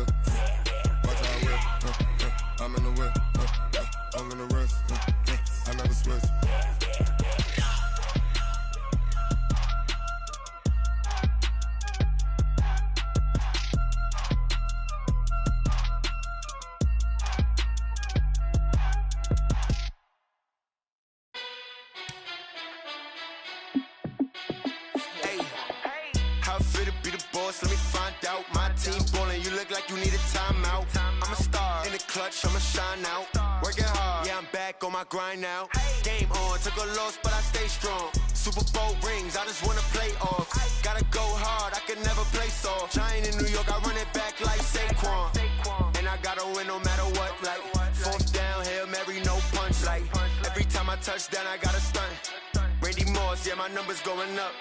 whip. Watch how I whip. I'm in the whip. I'm in the wrist. I never switch. Let me find out. My team ballin', you look like you need a timeout. I'm a star in the clutch, I'ma shine out. Working hard, yeah, I'm back on my grind now. Game on, took a loss, but I stay strong. Super Bowl rings, I just wanna play off. Gotta go hard, I can never play soft. Giant in New York, I run it back like Saquon. And I gotta win no matter what, like fourth down, Hail Mary, no punch. Like every time I touch down, I gotta stunt. Randy Moss, yeah, my numbers going up.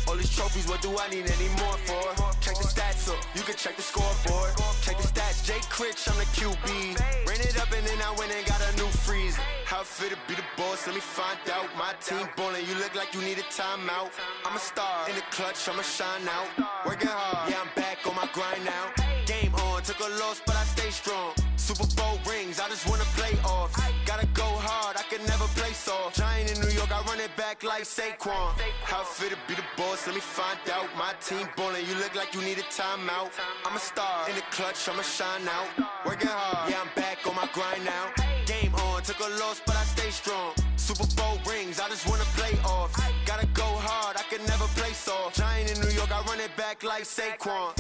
All these trophies, what do I need any more for? Check the stats up, you can check the scoreboard. Check the stats, Jay Critch, I'm the QB. Ran it up and then I went and got a new freeze. How it feel to be the boss, let me find out. My team ballin', you look like you need a timeout. I'm a star in the clutch, I'ma shine out. Working hard, yeah, I'm back on my grind now. Game on, took a loss, but I stay strong. Super Bowl rings, I just wanna play off. Gotta go hard, I can never play soft. Giant in New York, I run it back like Saquon. How it feel to be the boss, let me find out. My team ballin', you look like you need a timeout. I'm a star in the clutch, I'ma shine out. Working hard, yeah, I'm back on my grind now. Game on, took a loss, but I stay strong. Super Bowl rings, I just wanna play off. Gotta go hard, I can never play soft. Giant in New York, I run it back like Saquon.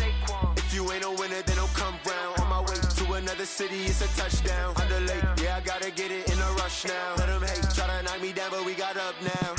If you ain't a winner, then don't come round. On my way to another city, it's a touchdown. Underlay, yeah, I gotta get it in a rush now. Let them hate, try to knock me down, but we got up now.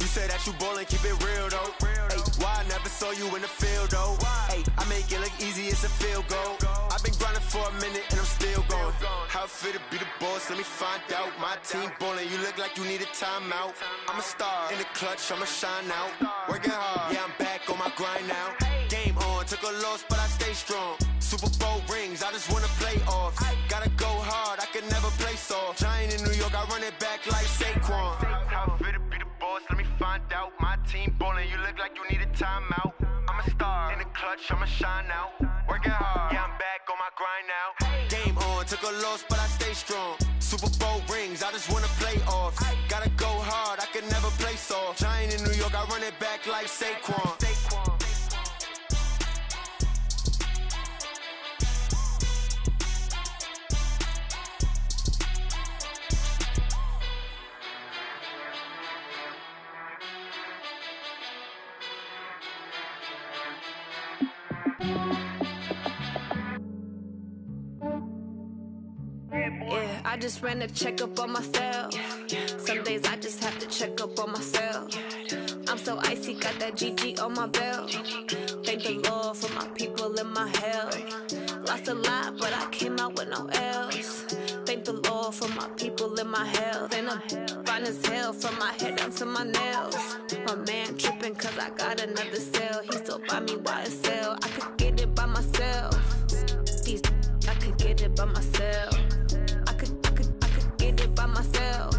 You say that you ballin', keep it real though. Ay, why I never saw you in the field though? Ay, I make it look easy, it's a field goal. I've been grinding for a minute and I'm still going. How it feel to be the boss, let me find out. My team ballin', you look like you need a timeout. I'm a star in the clutch, I'ma shine out. Working hard, yeah, I'm back on my grind now. Game on, took a loss, but I stay strong. Super Bowl rings, I just wanna play off. Gotta go hard, I can never play soft. Giant in New York, I run it back like Saquon. How it feel to be the boss, let me find out. My team ballin', you look like you need a timeout. I'm a star in the clutch, I'ma shine out. Working hard, yeah, I'm back on my grind now. Game on, took a loss, but I stay strong. Super Bowl rings, I just wanna play off. Gotta go hard, I can never play soft. Giant in New York, I run it back like Saquon. Yeah, I just ran a checkup on myself. Some days I just have to check up on myself. I'm so icy, got that GG on my belt. Thank the Lord for my people in my health. Lost a lot, but I came out with no L's. Thank the Lord for my people in my health. And I'm fine as hell from my head down to my nails. My man tripping cause I got another cell. He still buy me YSL. I could get it by myself. These I could get it by myself. I could get it by myself.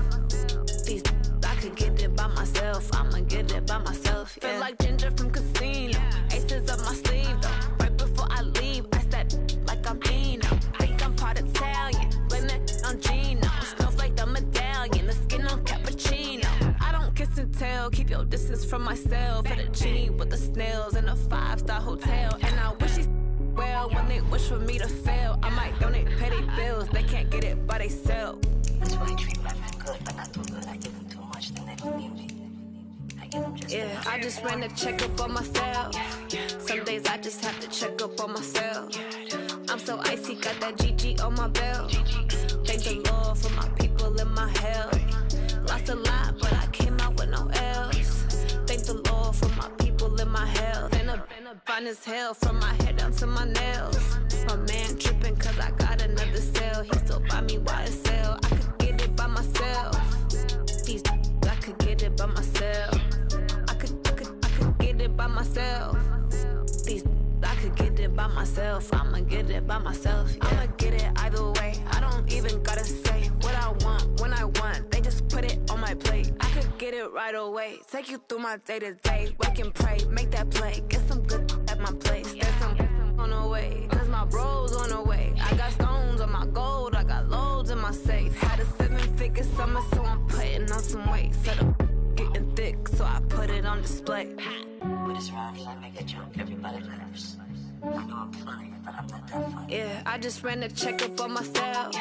These I could get it by myself. I'ma get it by myself. Yeah. Feel like Ginger from Casino. Aces up my sleeve though. Right before I leave, I start like I'm Dino. Think I'm part Italian. Blame that on Gino. Snowflake the medallion. The skin on cappuccino. I don't kiss and tell. Keep your distance from myself. Fettuccine with the snails in a 5-star hotel. And I wish he's well when they wish for me to fail. I might donate petty bills. They can't get it by themselves. That's why I treat women good, but not too good. I give them too much, then they believe me. I give them just yeah, I just ran a checkup on myself. Some days I just have to check up on myself. I'm so icy, got that GG on my belt. Thank the Lord for my people in my health. Lost a lot, but I came out with no L's. Thank the Lord for my people in my health. And I'm fine as hell from my head down to my nails. My man tripping cause I got another cell. He still buy me YSL. I could get it by myself. These I could get it by myself. I could get it by myself. These I could get it by myself. I'ma get it by myself. Yeah. I'ma get it either way. I don't even gotta say what I want when I want. They just put it on my plate. I could get it right away. Take you through my day to day. Wake and pray, make that play. Get some good at my place. There's some on the way. Cause my bros on display. With his rhymes, I make a joke, everybody laughs. I know I'm funny, but I'm not that funny. Yeah, I just ran a checkup on myself.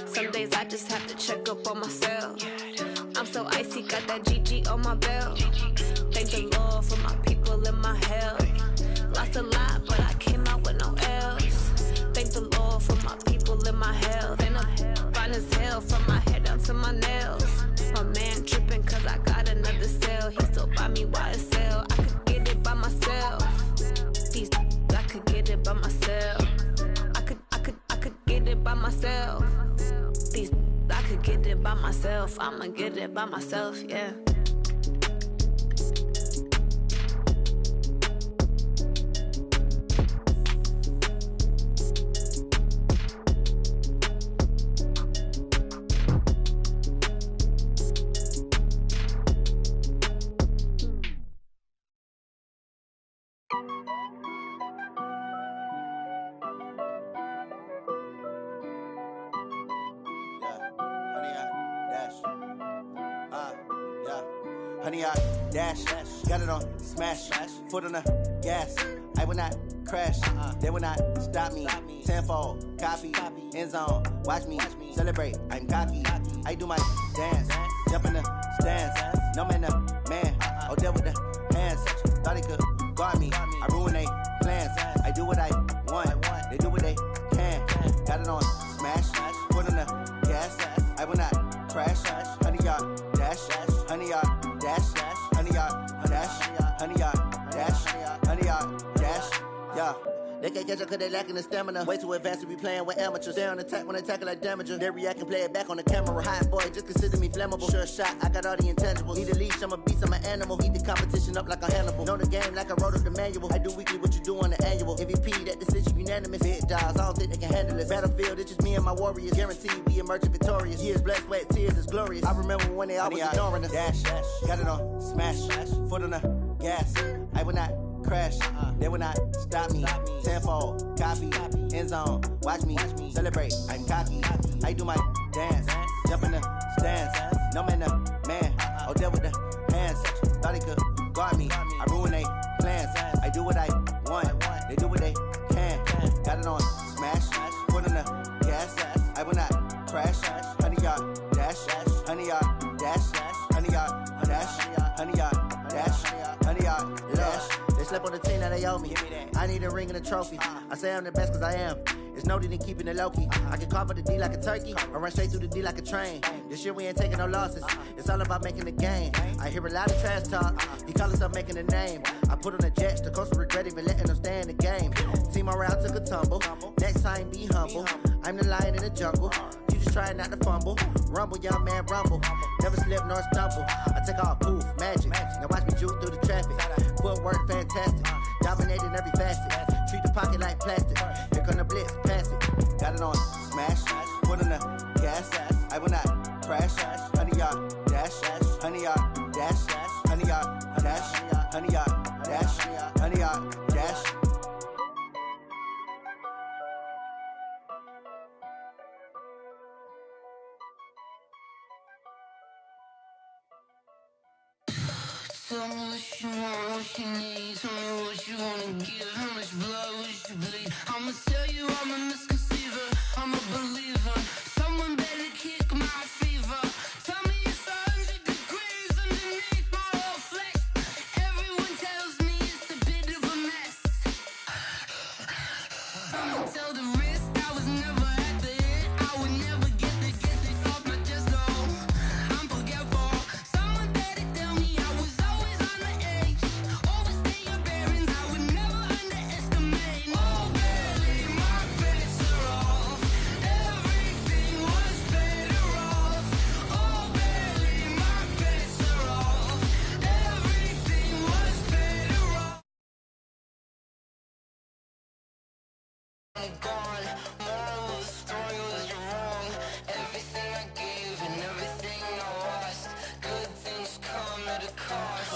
Some days I just have to check up on myself. I'm so icy, got that GG on my belt. Thank the Lord for my people and my health. Lost a lot, but I came out with no L's. Thank the Lord for my people and my health. And I'm fine as hell from my head down to my nails. My man tripping cause I got another cell. He still buy me YSL. I could get it by myself. These I could get it by myself. I could get it by myself. These I could get it by myself. I'ma get it by myself, yeah. Honey, I dash, got it on smash, foot on the gas. I will not crash, they will not stop me. Tenfold, copy, end zone, watch me celebrate. I'm cocky, I do my dance, jump in the stands. No man, man, oh there with the hands. Thought he could guard me, I ruin they plans. I do what I want, they do what they can. Got it on smash, foot on the gas. I will not crash, honey, y'all dash, honey, y'all dash, honey, y'all dash, honey, y'all dash, honey, y'all dash, yeah. They can't catch up cause they lacking the stamina. Way too advanced to be playing with amateurs. Stay on attack when they tackle like damager. They react and play it back on the camera. Hot boy, just consider me flammable. Sure shot, I got all the intangibles. Need a leash, I'm a beast, I'm an animal. Eat the competition up like a Hannibal. Know the game like I wrote up the manual. I do weekly what you do on the annual. MVP, that decision unanimous. Big dogs, I don't think they can handle it. Battlefield, it's just me and my warriors. Guaranteed we emerge victorious. Years, blood, sweat, tears, is glorious. I remember when they always ignoring us. Dash, got it on smash, foot on the gas. I will not crash, they will not stop me. Tenfold, copy, end zone, watch me celebrate. I'm cocky, I do my dance, jump in the stands. No man, man, oh there with the hands. Thought he could guard me, I ruin they plans. I do what I want, they do what they can. Got it on smash, foot on the gas. I will not crash, honey, y'all dash, honey, y'all dash, honey, y'all dash, honey, y'all dash, honey, y'all dash. They slept on the team that they owe me. I need a ring and a trophy. I say I'm the best cause I am. It's no need in keeping it low-key. I can carve up the D like a turkey or run straight through the D like a train. This year we ain't taking no losses. It's all about making the game. I hear a lot of trash talk. He call himself making a name. I put on the Jets. The coach will regret even letting them stay in the game. Team morale took a tumble. Next time be humble. I'm the lion in the jungle. You just try not to fumble. Rumble, young man, rumble. Never slip nor stumble. I take off, poof, magic. Now watch me juke through the traffic. Footwork fantastic. Dominating every facet. Treat the pocket like plastic. Here come the blitz, pass it. Got it on smash. Foot on the gas. I will not crash. Honey, y'all dash. Honey, y'all dash. Honey, y'all dash. Honey, y'all dash. Honey, y'all dash. Tell me what you want, what you need. Tell me what you wanna give. How much blood would you bleed? I'ma tell you I'm a misconceiver. I'm a believer. Someone better kick my fever. Tell me it's 100 degrees underneath my whole flesh. Everyone tells me it's a bit of a mess. I'ma tell the risk I was never at the hit. I would never get it off my chest though. I'm forgetful. Someone better tell me I was always on the edge. Overstay your bearings, I would never underestimate. Oh baby, my bets are off. Everything was better off. Oh baby, my bets are off. Everything was better off. I'm gone. Moral of the story was you're wrong. Everything I gave and everything I lost. Good things come at a cost.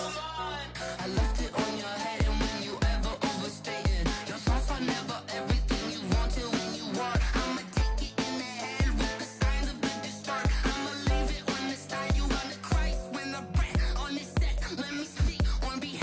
I left it on your head, and when you ever overstated, your thoughts are never everything you wanted when you want. I'ma take it in the head with the signs of the distort. I'ma leave it on the side. You on the Christ when I breath on this set. Let me speak on behalf.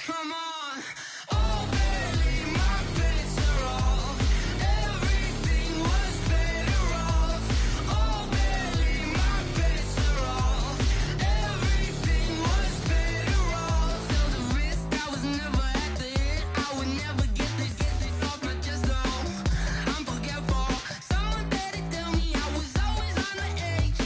Come on. Oh, barely, my bets are off. Everything was better off. Oh, barely, my bets are off. Everything was better off. Felt the risk, I was never at the hit. I would never get this off my chest, though. I'm forgetful. Someone better tell me I was always on the edge.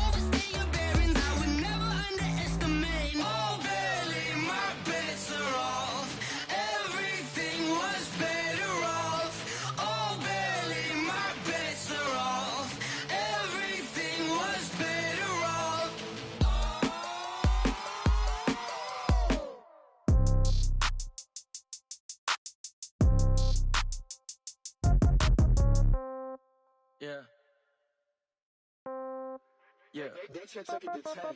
Overstay your bearings, I would never underestimate. Oh, barely, my bets are off. Everything was better off. Oh, barely, my bets are off. Everything was better off. Yeah. Yeah.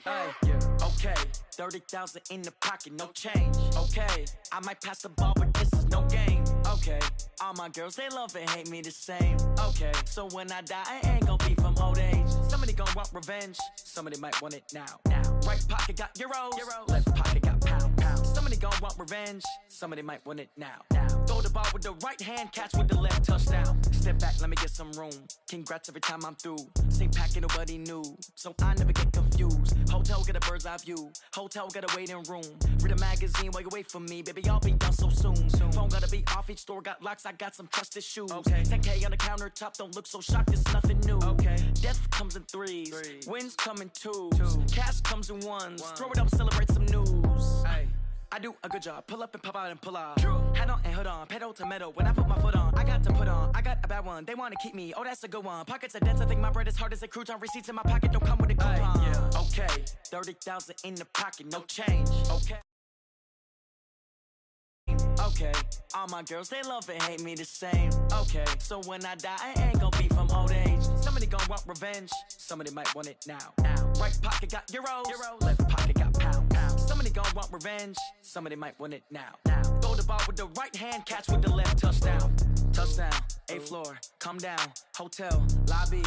Hey, yeah. Okay. 30,000 in the pocket, no change. Okay. I might pass the ball, but this is no game. Okay. All my girls, they love and hate me the same. Okay. So when I die, I ain't gonna be from old age. Somebody gonna want revenge. Somebody might want it now. Right pocket got euros. Left pocket got pounds. Somebody gonna want revenge. Somebody might want it now. Throw the ball with the right hand, catch with the left, touchdown. Step back, let me get some room. Congrats every time I'm through. Same packet, nobody knew. So I never get confused. Hotel get a bird's eye view. Hotel get a waiting room. Read a magazine while you wait for me. Baby, I'll be done so soon. Phone gotta be off, each store got locks. I got some trusted shoes. Okay. 10K on the countertop, don't look so shocked, it's nothing new. Okay. Death comes in threes. Wins come in twos. Cash comes in ones. Throw it up, celebrate some news. Hey. I do a good job, pull up and pop out and pull off. Hat on and hood on, pedal to metal. When I put my foot on, I got to put on. I got a bad one, they wanna keep me. Oh, that's a good one. Pockets are dense, I think my bread is hard as a crouton. Receipts in my pocket don't come with a coupon. Yeah. Okay, 30,000 in the pocket, no change. Okay. Okay, all my girls, they love and hate me the same. Okay, so when I die, I ain't gonna be from old age. Somebody gonna want revenge. Somebody might want it now. Right pocket got euros. Left pocket got pounds. Somebody gonna want revenge. Somebody might want it now. Throw the ball with the right hand, catch with the left, touchdown. Touchdown, 8th floor, come down. Hotel, lobby.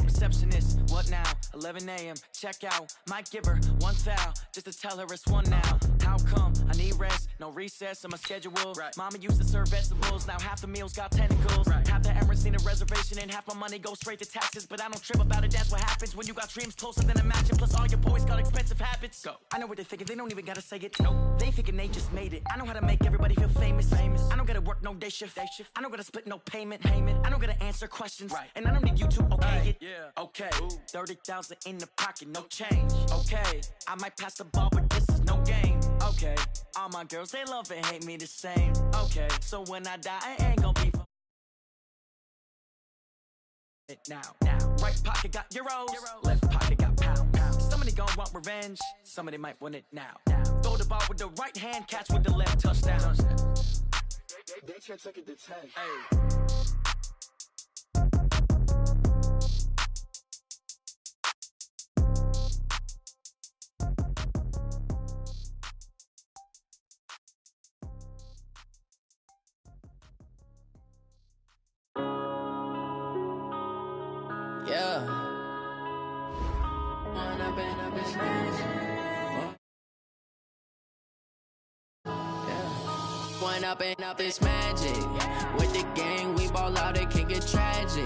Receptionist, what now? 11 a.m. check out. Might give her one foul just to tell her it's one now. How come? I need rest, no recess in my schedule. Right. Mama used to serve vegetables, now half the meals got tentacles. Right. Half the Emirates need a reservation and half my money goes straight to taxes. But I don't trip about it, that's what happens when you got dreams closer than a mansion. Plus all your boys got expensive habits. Go. I know what they're thinking, they don't even gotta say it. Nope. They thinking they just made it. I know how to make everybody feel famous. I don't gotta work no day shift. I don't gotta split no payment. I don't gotta answer questions. Right. And I don't need you to okay it. Yeah. Okay, 30,000 in the pocket, no change. Okay, I might pass the ball, but this is no game. Okay, all my girls, they love and hate me the same. Okay, so when I die, I ain't gonna be it now. Right pocket got euros. Left pocket got pounds. Somebody gonna want revenge. Somebody might want it now. Throw the ball with the right hand, catch with the left, touchdown. They took it to 10. Hey. Yeah. One up and up is magic. Yeah. One up and up is magic. With the gang, we ball out, it can get tragic.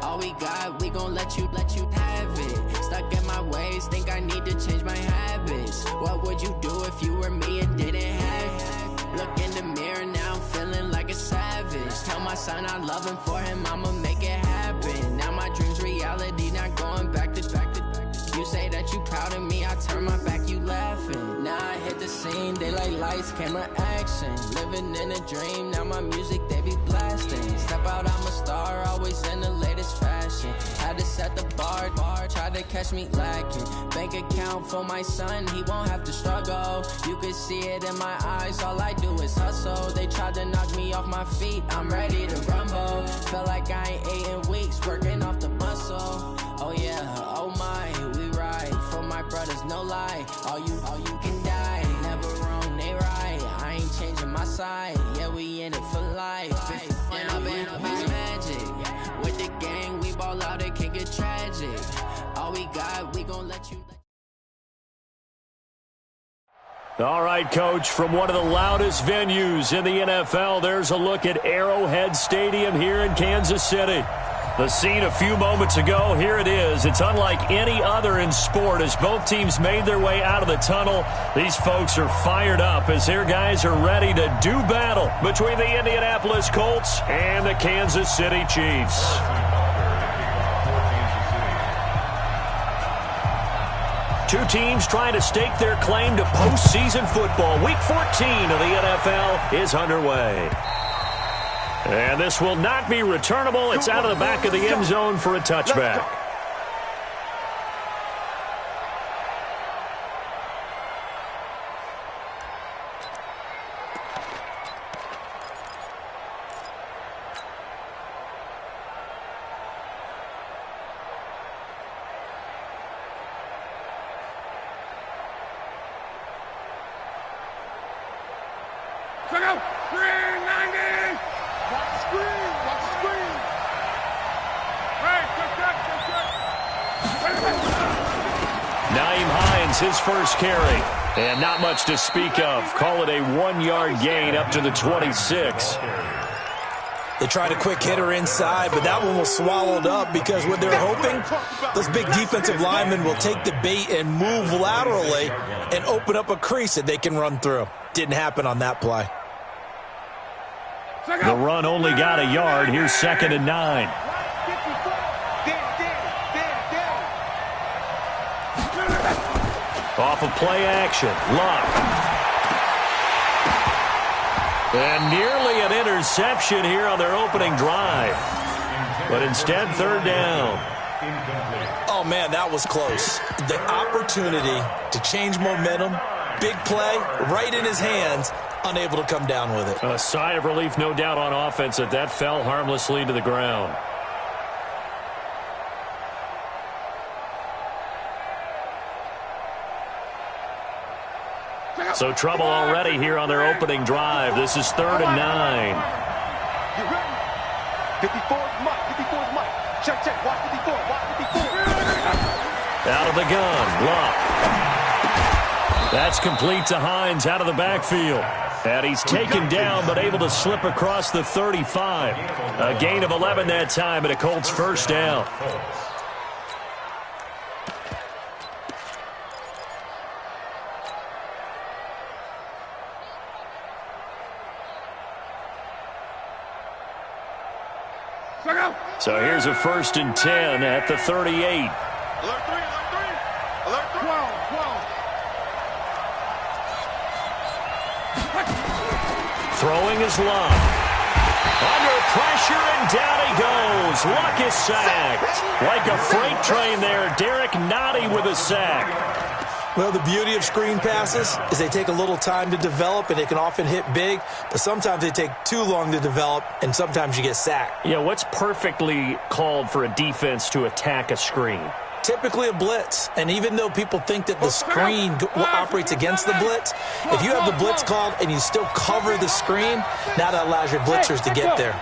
All we got, we gon' let you have it. Stuck in my ways, think I need to change my habits. What would you do if you were me and didn't have it? Look in the mirror, now I'm feeling like a savage. Tell my son I love him, for him I'ma make it happen. Now my dreams reality, not going back to. You say that you proud of me, I turn my back, you laughing. Now I hit the scene, daylight lights, camera action. Living in a dream, now my music, they be blasting. Step out, I'm a star, always in the latest fashion. Had to set the bar, try to catch me lacking. Bank account for my son, he won't have to struggle. You can see it in my eyes, all I do is hustle. They tried to knock me off my feet, I'm ready to rumble. Felt like I ain't ate in weeks, working off the muscle. Oh yeah, oh my, we ride for my brothers, no lie. All you can die, never wrong, they right. I ain't changing my side, yeah, we in it for life. When up and up is magic. With the gang, we ball out, it can get tragic. All we got, we gon' let you. All right, Coach, from one of the loudest venues in the NFL, there's a look at Arrowhead Stadium here in Kansas City. The scene a few moments ago, here it is. It's unlike any other in sport as both teams made their way out of the tunnel. These folks are fired up as their guys are ready to do battle between the Indianapolis Colts and the Kansas City Chiefs. Two teams trying to stake their claim to postseason football. Week 14 of the NFL is underway. And this will not be returnable. It's out of the back of the end zone for a touchback. His first carry, and not much to speak of. Call it a 1-yard gain up to the 26. They tried a quick hitter inside, but that one was swallowed up because what they're hoping, those big defensive linemen will take the bait and move laterally and open up a crease that they can run through. Didn't happen on that play. The run only got a yard. Here's 2nd and 9. Off of play action, Luck. And nearly an interception here on their opening drive. But instead, 3rd down. Oh, man, that was close. The opportunity to change momentum, big play, right in his hands, unable to come down with it. A sigh of relief, no doubt, on offense that fell harmlessly to the ground. So trouble already here on their opening drive. This is 3rd and 9. 54 Mike. 54 Mike. Check. Watch 54. Out of the gun. Luck. That's complete to Hines out of the backfield. And he's taken down but able to slip across the 35. A gain of 11 that time and a Colts first down. So here's a 1st and 10 at the 38. Alert 3. Alert 3. 12. Throwing is Luck. Under pressure, and down he goes. Luck is sacked. Like a freight train there, Derek Nottie with a sack. Well, the beauty of screen passes is they take a little time to develop, and they can often hit big, but sometimes they take too long to develop, and sometimes you get sacked. Yeah, what's perfectly called for a defense to attack a screen? Typically a blitz, and even though people think that the screen operates against the blitz, if you have the blitz called and you still cover the screen, now that allows your blitzers to get there.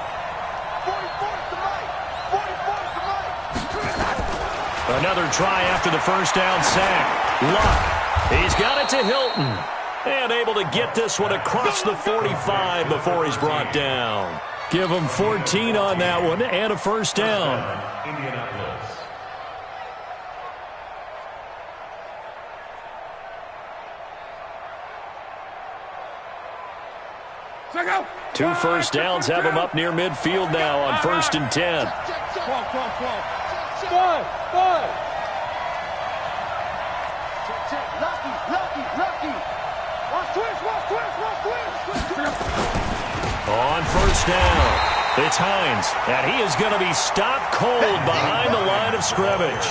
Another try after the first down sack. Luck. He's got it to Hilton. And able to get this one across the 45 before he's brought down. Give him 14 on that one and a first down. Indianapolis. Two first downs have him up near midfield now on 1st and 10. On 1st down, it's Hines, and he is going to be stopped cold behind the line of scrimmage.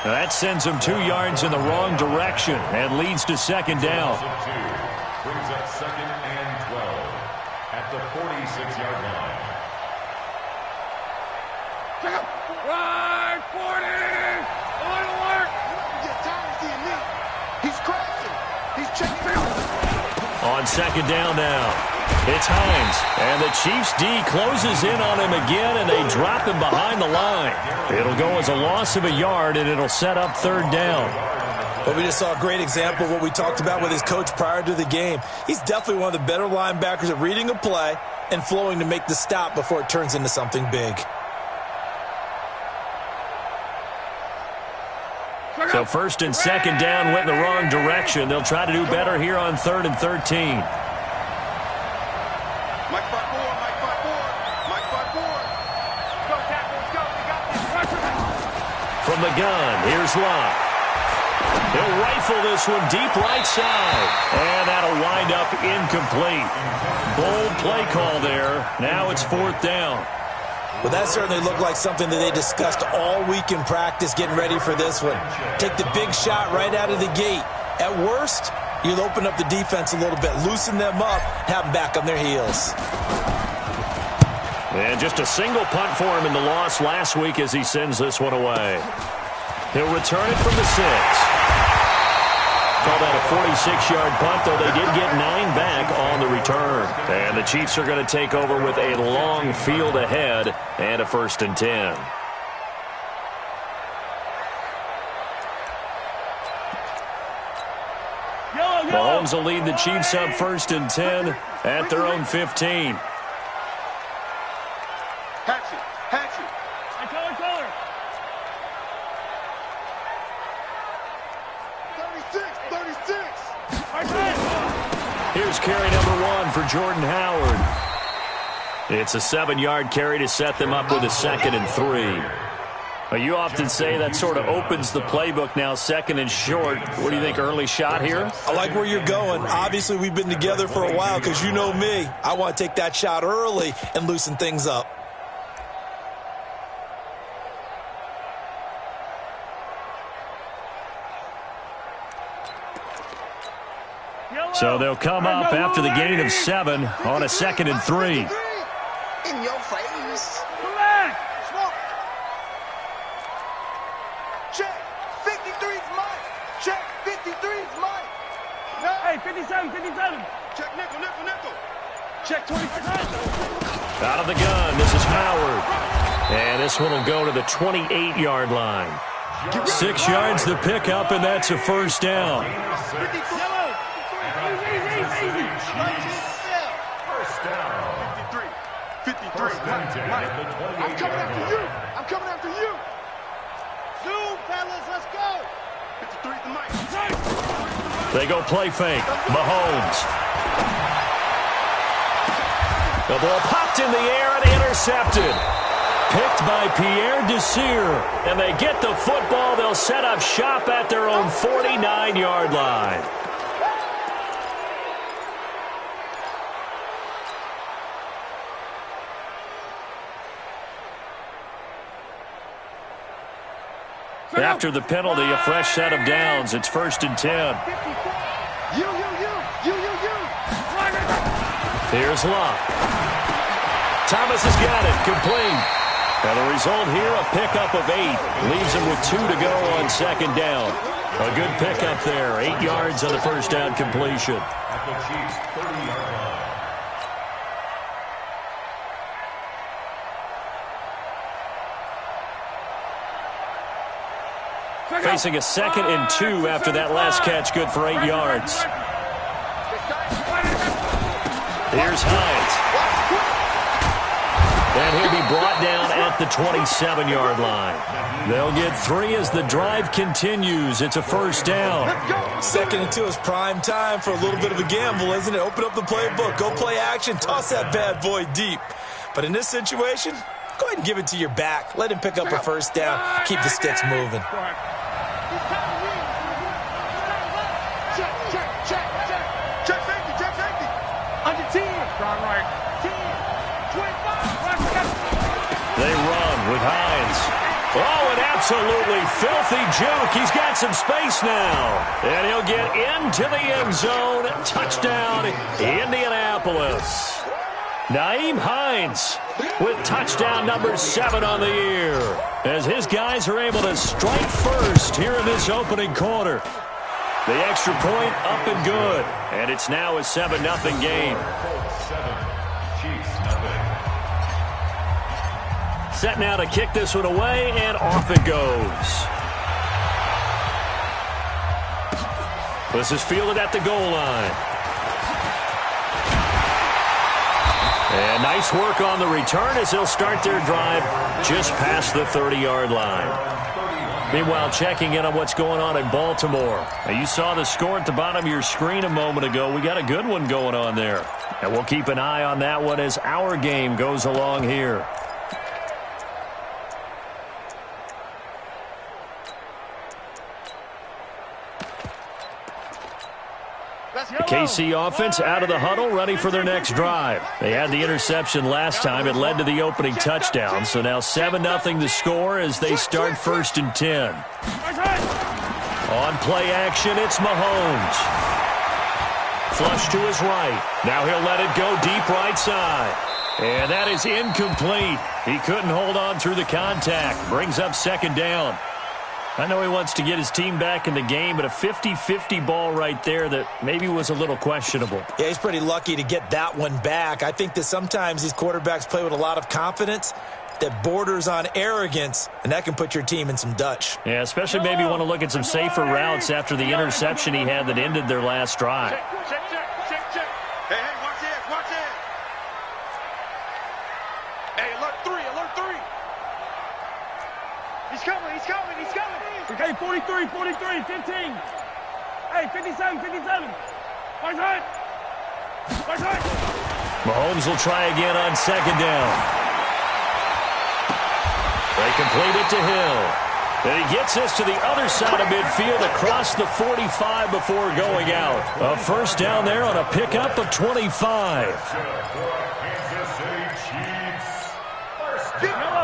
That sends him 2 yards in the wrong direction and leads to 2nd down. Brings up 2nd and 12 at the 46-yard line. Right, 40! Alert! Get time to the knee. He's crashing. He's checking out. On 2nd down now, it's Hines, and the Chiefs D closes in on him again, and they drop him behind the line. It'll go as a loss of a yard, and it'll set up 3rd down. Well, we just saw a great example of what we talked about with his coach prior to the game. He's definitely one of the better linebackers at reading a play and flowing to make the stop before it turns into something big. So first and second down went in the wrong direction. They'll try to do better here on 3rd and 13. From the gun, here's Locke. He'll rifle this one deep right side. And that'll wind up incomplete. Bold play call there. Now it's 4th down. Well, that certainly looked like something that they discussed all week in practice getting ready for this one. Take the big shot right out of the gate. At worst, you'll open up the defense a little bit, loosen them up, have them back on their heels. And just a single punt for him in the loss last week as he sends this one away. He'll return it from the 6. Call that a 46-yard punt, though they did get 9 back on the return. And the Chiefs are going to take over with a long field ahead and a 1st and 10. Mahomes will lead the Chiefs up 1st and 10 at their own 15. Hatchet. Color. 36. Here's carry number 1 for Jordan Howard. It's a 7-yard carry to set them up with a 2nd and 3. Well, you often say that sort of opens the playbook now, 2nd and short. What do you think, early shot here? I like where you're going. Obviously, we've been together for a while because you know me. I want to take that shot early and loosen things up. So they'll come up after the gain of 7 on a 2nd and 3. In your face. Check. 53's mine. Check. 53's mine. No. Hey, 57. Check nickel. Check 26. Out of the gun, this is Howard. And this one will go to the 28-yard line. 6 yards the pickup, and that's a 1st down. First down. 53. I'm coming after you. Zoom, fellas, let's go. 53's the mic. They go play fake. Mahomes. The ball popped in the air and intercepted. Picked by Pierre Desir. And they get the football. They'll set up shop at their own 49-yard line. After the penalty, a fresh set of downs. It's 1st and 10. You. Here's Locke. Thomas has got it. Complete. And the result here, a pickup of 8. Leaves him with 2 to go on 2nd down. A good pickup there. 8 yards on the 1st down completion. At the Chiefs' 30-yard line. Facing a 2nd and 2 after that last catch, good for 8 yards. Here's Hines. And he'll be brought down at the 27-yard line. They'll get 3 as the drive continues. It's a 1st down. 2nd and 2 is prime time for a little bit of a gamble, isn't it? Open up the playbook, go play action, toss that bad boy deep. But in this situation, go ahead and give it to your back. Let him pick up a 1st down. Keep the sticks moving. Check safety. Under 10. Gone right. 10. 25. They run with Hines. Oh, an absolutely filthy juke. He's got some space now. And he'll get into the end zone. Touchdown, Indianapolis. Nyheim Hines with touchdown number 7 on the year. As his guys are able to strike first here in this opening quarter. The extra point up and good. And it's now a 7-0 game. Set now to kick this one away, and off it goes. This is fielded at the goal line. And nice work on the return as they'll start their drive just past the 30-yard line. Meanwhile, checking in on what's going on in Baltimore. Now, you saw the score at the bottom of your screen a moment ago. We got a good one going on there. And we'll keep an eye on that one as our game goes along here. The KC offense out of the huddle, ready for their next drive. They had the interception last time. It led to the opening touchdown. So now 7-0 the score as they start 1st and 10. On play action, it's Mahomes. Flush to his right. Now he'll let it go deep right side. And that is incomplete. He couldn't hold on through the contact. Brings up 2nd down. I know he wants to get his team back in the game, but a 50-50 ball right there that maybe was a little questionable. Yeah, he's pretty lucky to get that one back. I think that sometimes these quarterbacks play with a lot of confidence that borders on arrogance, and that can put your team in some Dutch. Yeah, especially maybe want to look at some safer routes after the interception he had that ended their last drive. Check. Hey, watch it. Hey, alert 3. He's coming. Okay, 43, 15. Hey, 57. Watch it. Mahomes will try again on 2nd down. They complete it to Hill. And he gets this to the other side of midfield across the 45 before going out. A 1st down there on a pickup of 25.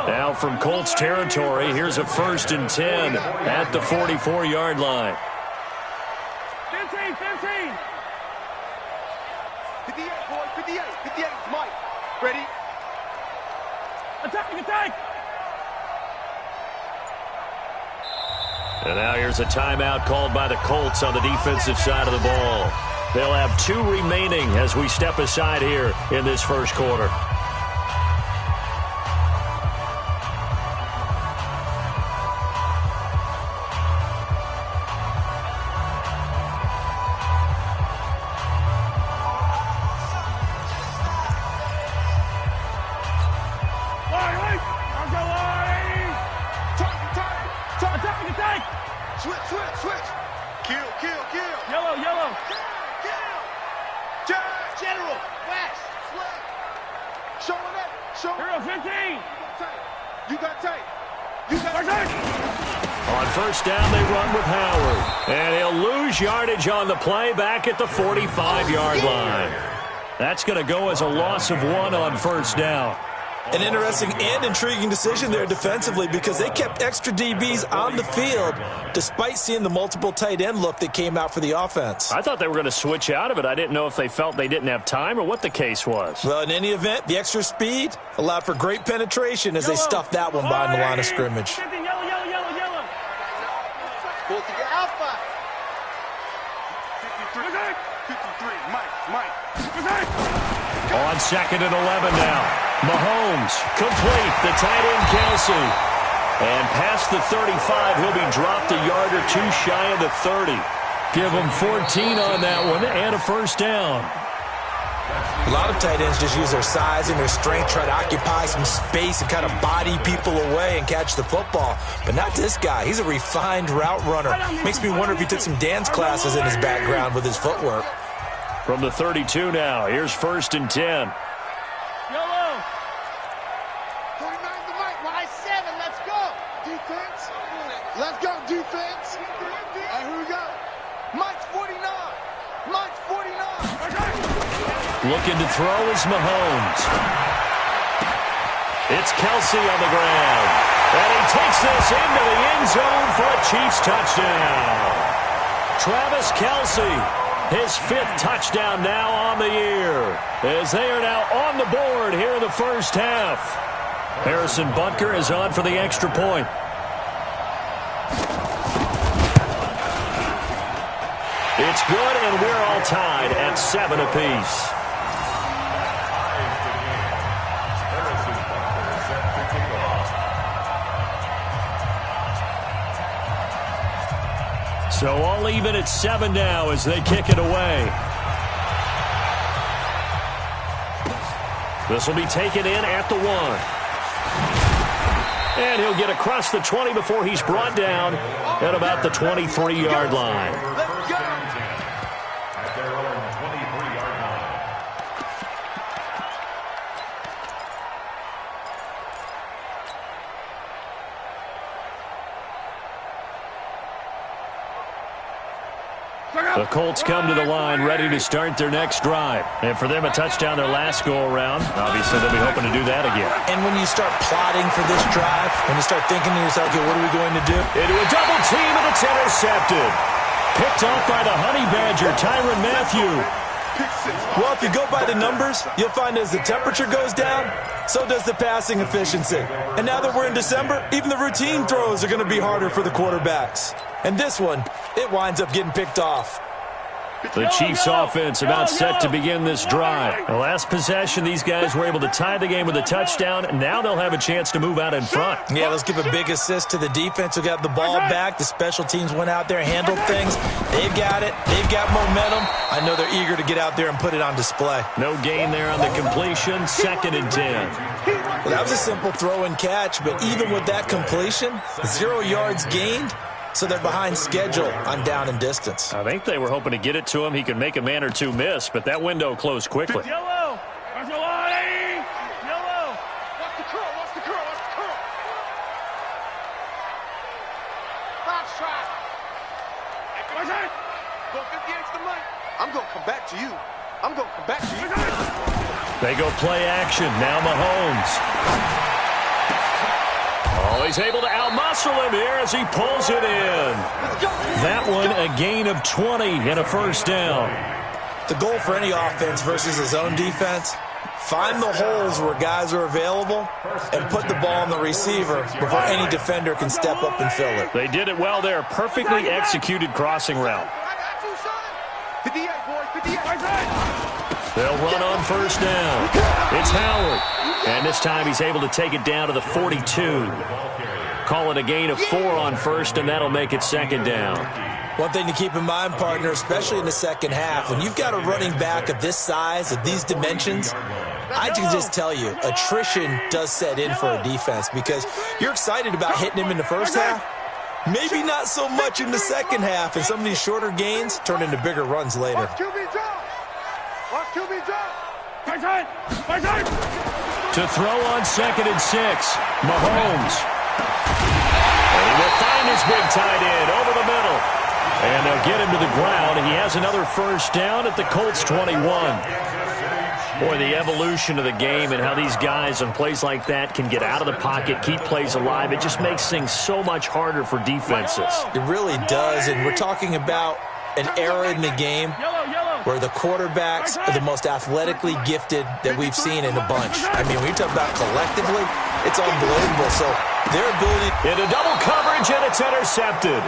Now from Colts territory, here's a 1st and 10 at the 44-yard line. 15. 58, boy, 58, Mike. Ready? Attack! And now here's a timeout called by the Colts on the defensive side of the ball. They'll have 2 remaining as we step aside here in this 1st quarter. Switch. Kill. Yellow. General. West. Showing up. Hero 15. You got tape. On 1st down, they run with Howard. And he'll lose yardage on the play back at the 45-yard line. That's going to go as a loss of 1 on 1st down. An interesting and intriguing decision there defensively because they kept extra DBs on the field despite seeing the multiple tight end look that came out for the offense. I thought they were going to switch out of it. I didn't know if they felt they didn't have time or what the case was. Well, in any event, the extra speed allowed for great penetration as they stuffed that one behind the line of scrimmage. Yellow. Pull to get alpha. 53, Mike. On 2nd and 11 now. Mahomes, complete, the tight end Kelsey. And past the 35, he'll be dropped a yard or 2 shy of the 30. Give him 14 on that one and a 1st down. A lot of tight ends just use their size and their strength, try to occupy some space and kind of body people away and catch the football. But not this guy. He's a refined route runner. Makes me wonder if he took some dance classes in his background with his footwork. From the 32 now, here's 1st and 10. Yellow. 49 to Mike. Y7. Let's go. Defense. Let's go, defense. Hey, here we go. Mike's 49. Looking to throw is Mahomes. It's Kelsey on the ground. And he takes this into the end zone for a Chiefs touchdown. Travis Kelsey, his 5th touchdown now on the year, as they are now on the board here in the 1st half. Harrison Butker is on for the extra point. It's good, and we're all tied at 7 apiece. So all even at 7 now as they kick it away. This will be taken in at the 1. And he'll get across the 20 before he's brought down at about the 23-yard line. First down 10 at their own 23-yard line. The Colts come to the line ready to start their next drive. And for them, a touchdown their last go-around. Obviously, they'll be hoping to do that again. And when you start plotting for this drive, when you start thinking to yourself, okay, what are we going to do? Into a double team, and it's intercepted. Picked off by the Honey Badger, Tyrann Mathieu. Well, if you go by the numbers, you'll find as the temperature goes down, so does the passing efficiency. And now that we're in December, even the routine throws are going to be harder for the quarterbacks. And this one, it winds up getting picked off. The Chiefs offense about set to begin this drive. The last possession, these guys were able to tie the game with a touchdown, and now they'll have a chance to move out in front. Yeah, let's give a big assist to the defense who got the ball back. The special teams went out there, handled things. They've got it. They've got momentum. I know they're eager to get out there and put it on display. No gain there on the completion. 2nd and 10. Well, that was a simple throw and catch, but even with that completion, 0 yards gained. So they're behind schedule on down and distance. I think they were hoping to get it to him. He could make a man or two miss, but that window closed quickly. Yellow! Yellow! Watch the curl! Watch the curl! Watch the curl! Box try! Go 50X the mic. I'm going to come back to you. I'm going to come back to you. They go play action. Now Mahomes. Oh, he's able to outmuscle him here as he pulls it in. That one, a gain of 20 and a first down. The goal for any offense versus his own defense, find the holes where guys are available and put the ball on the receiver before any defender can step up and fill it. They did it well there. Perfectly executed crossing route. 58, boys. 58. They'll run on first down. It's Howard. And this time he's able to take it down to the 42. Call it a gain of 4 on first, and that'll make it 2nd down. One thing to keep in mind, partner, especially in the second half, when you've got a running back of this size, of these dimensions, I can just tell you, attrition does set in for a defense because you're excited about hitting him in the first half. Maybe not so much in the second half, and some of these shorter gains turn into bigger runs later. Watch QB drop. Watch QB drop. My time. To throw on 2nd and 6, Mahomes. And he will find his big tight end over the middle. And they'll get him to the ground. He has another first down at the Colts 21. Boy, the evolution of the game and how these guys on plays like that can get out of the pocket, keep plays alive, it just makes things so much harder for defenses. It really does, and we're talking about an era in the game where the quarterbacks are the most athletically gifted that we've seen in a bunch. I mean, when you talk about collectively, it's unbelievable. So their ability... Into double coverage, and it's intercepted.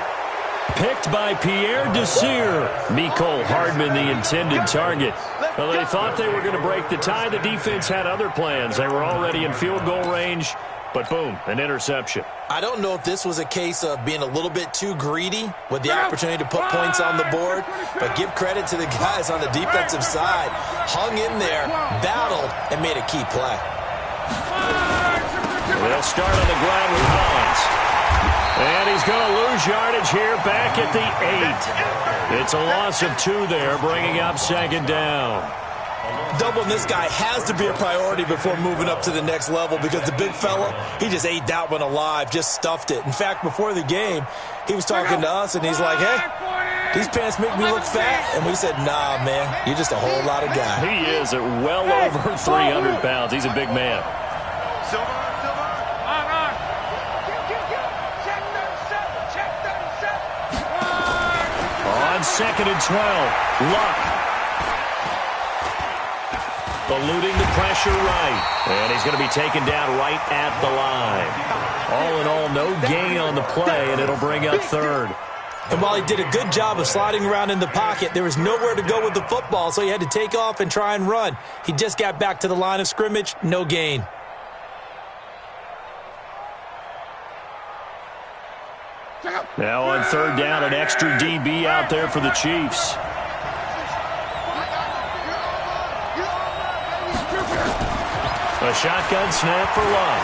Picked by Pierre Desir. Mecole Hardman, the intended target. Well, they thought they were going to break the tie. The defense had other plans. They were already in field goal range, but boom, an interception. I don't know if this was a case of being a little bit too greedy with the opportunity to put points on the board, but give credit to the guys on the defensive side. Hung in there, battled, and made a key play. They'll start on the ground with Collins. And he's going to lose yardage here back at the 8. It's a loss of 2 there, bringing up 2nd down. Doubling this guy has to be a priority before moving up to the next level because the big fella, he just ate that one alive, just stuffed it. In fact, before the game, he was talking to us, and he's like, hey, these pants make me look fat. And we said, nah, man, you're just a whole lot of guy. He is at well over 300 pounds. He's a big man. On 2nd and 12, Luck. Eluding the pressure right. And he's going to be taken down right at the line. All in all, no gain on the play, and it'll bring up 3rd. And while he did a good job of sliding around in the pocket, there was nowhere to go with the football, so he had to take off and try and run. He just got back to the line of scrimmage, no gain. Check out. Now on third down, an extra DB out there for the Chiefs. A shotgun snap for Love.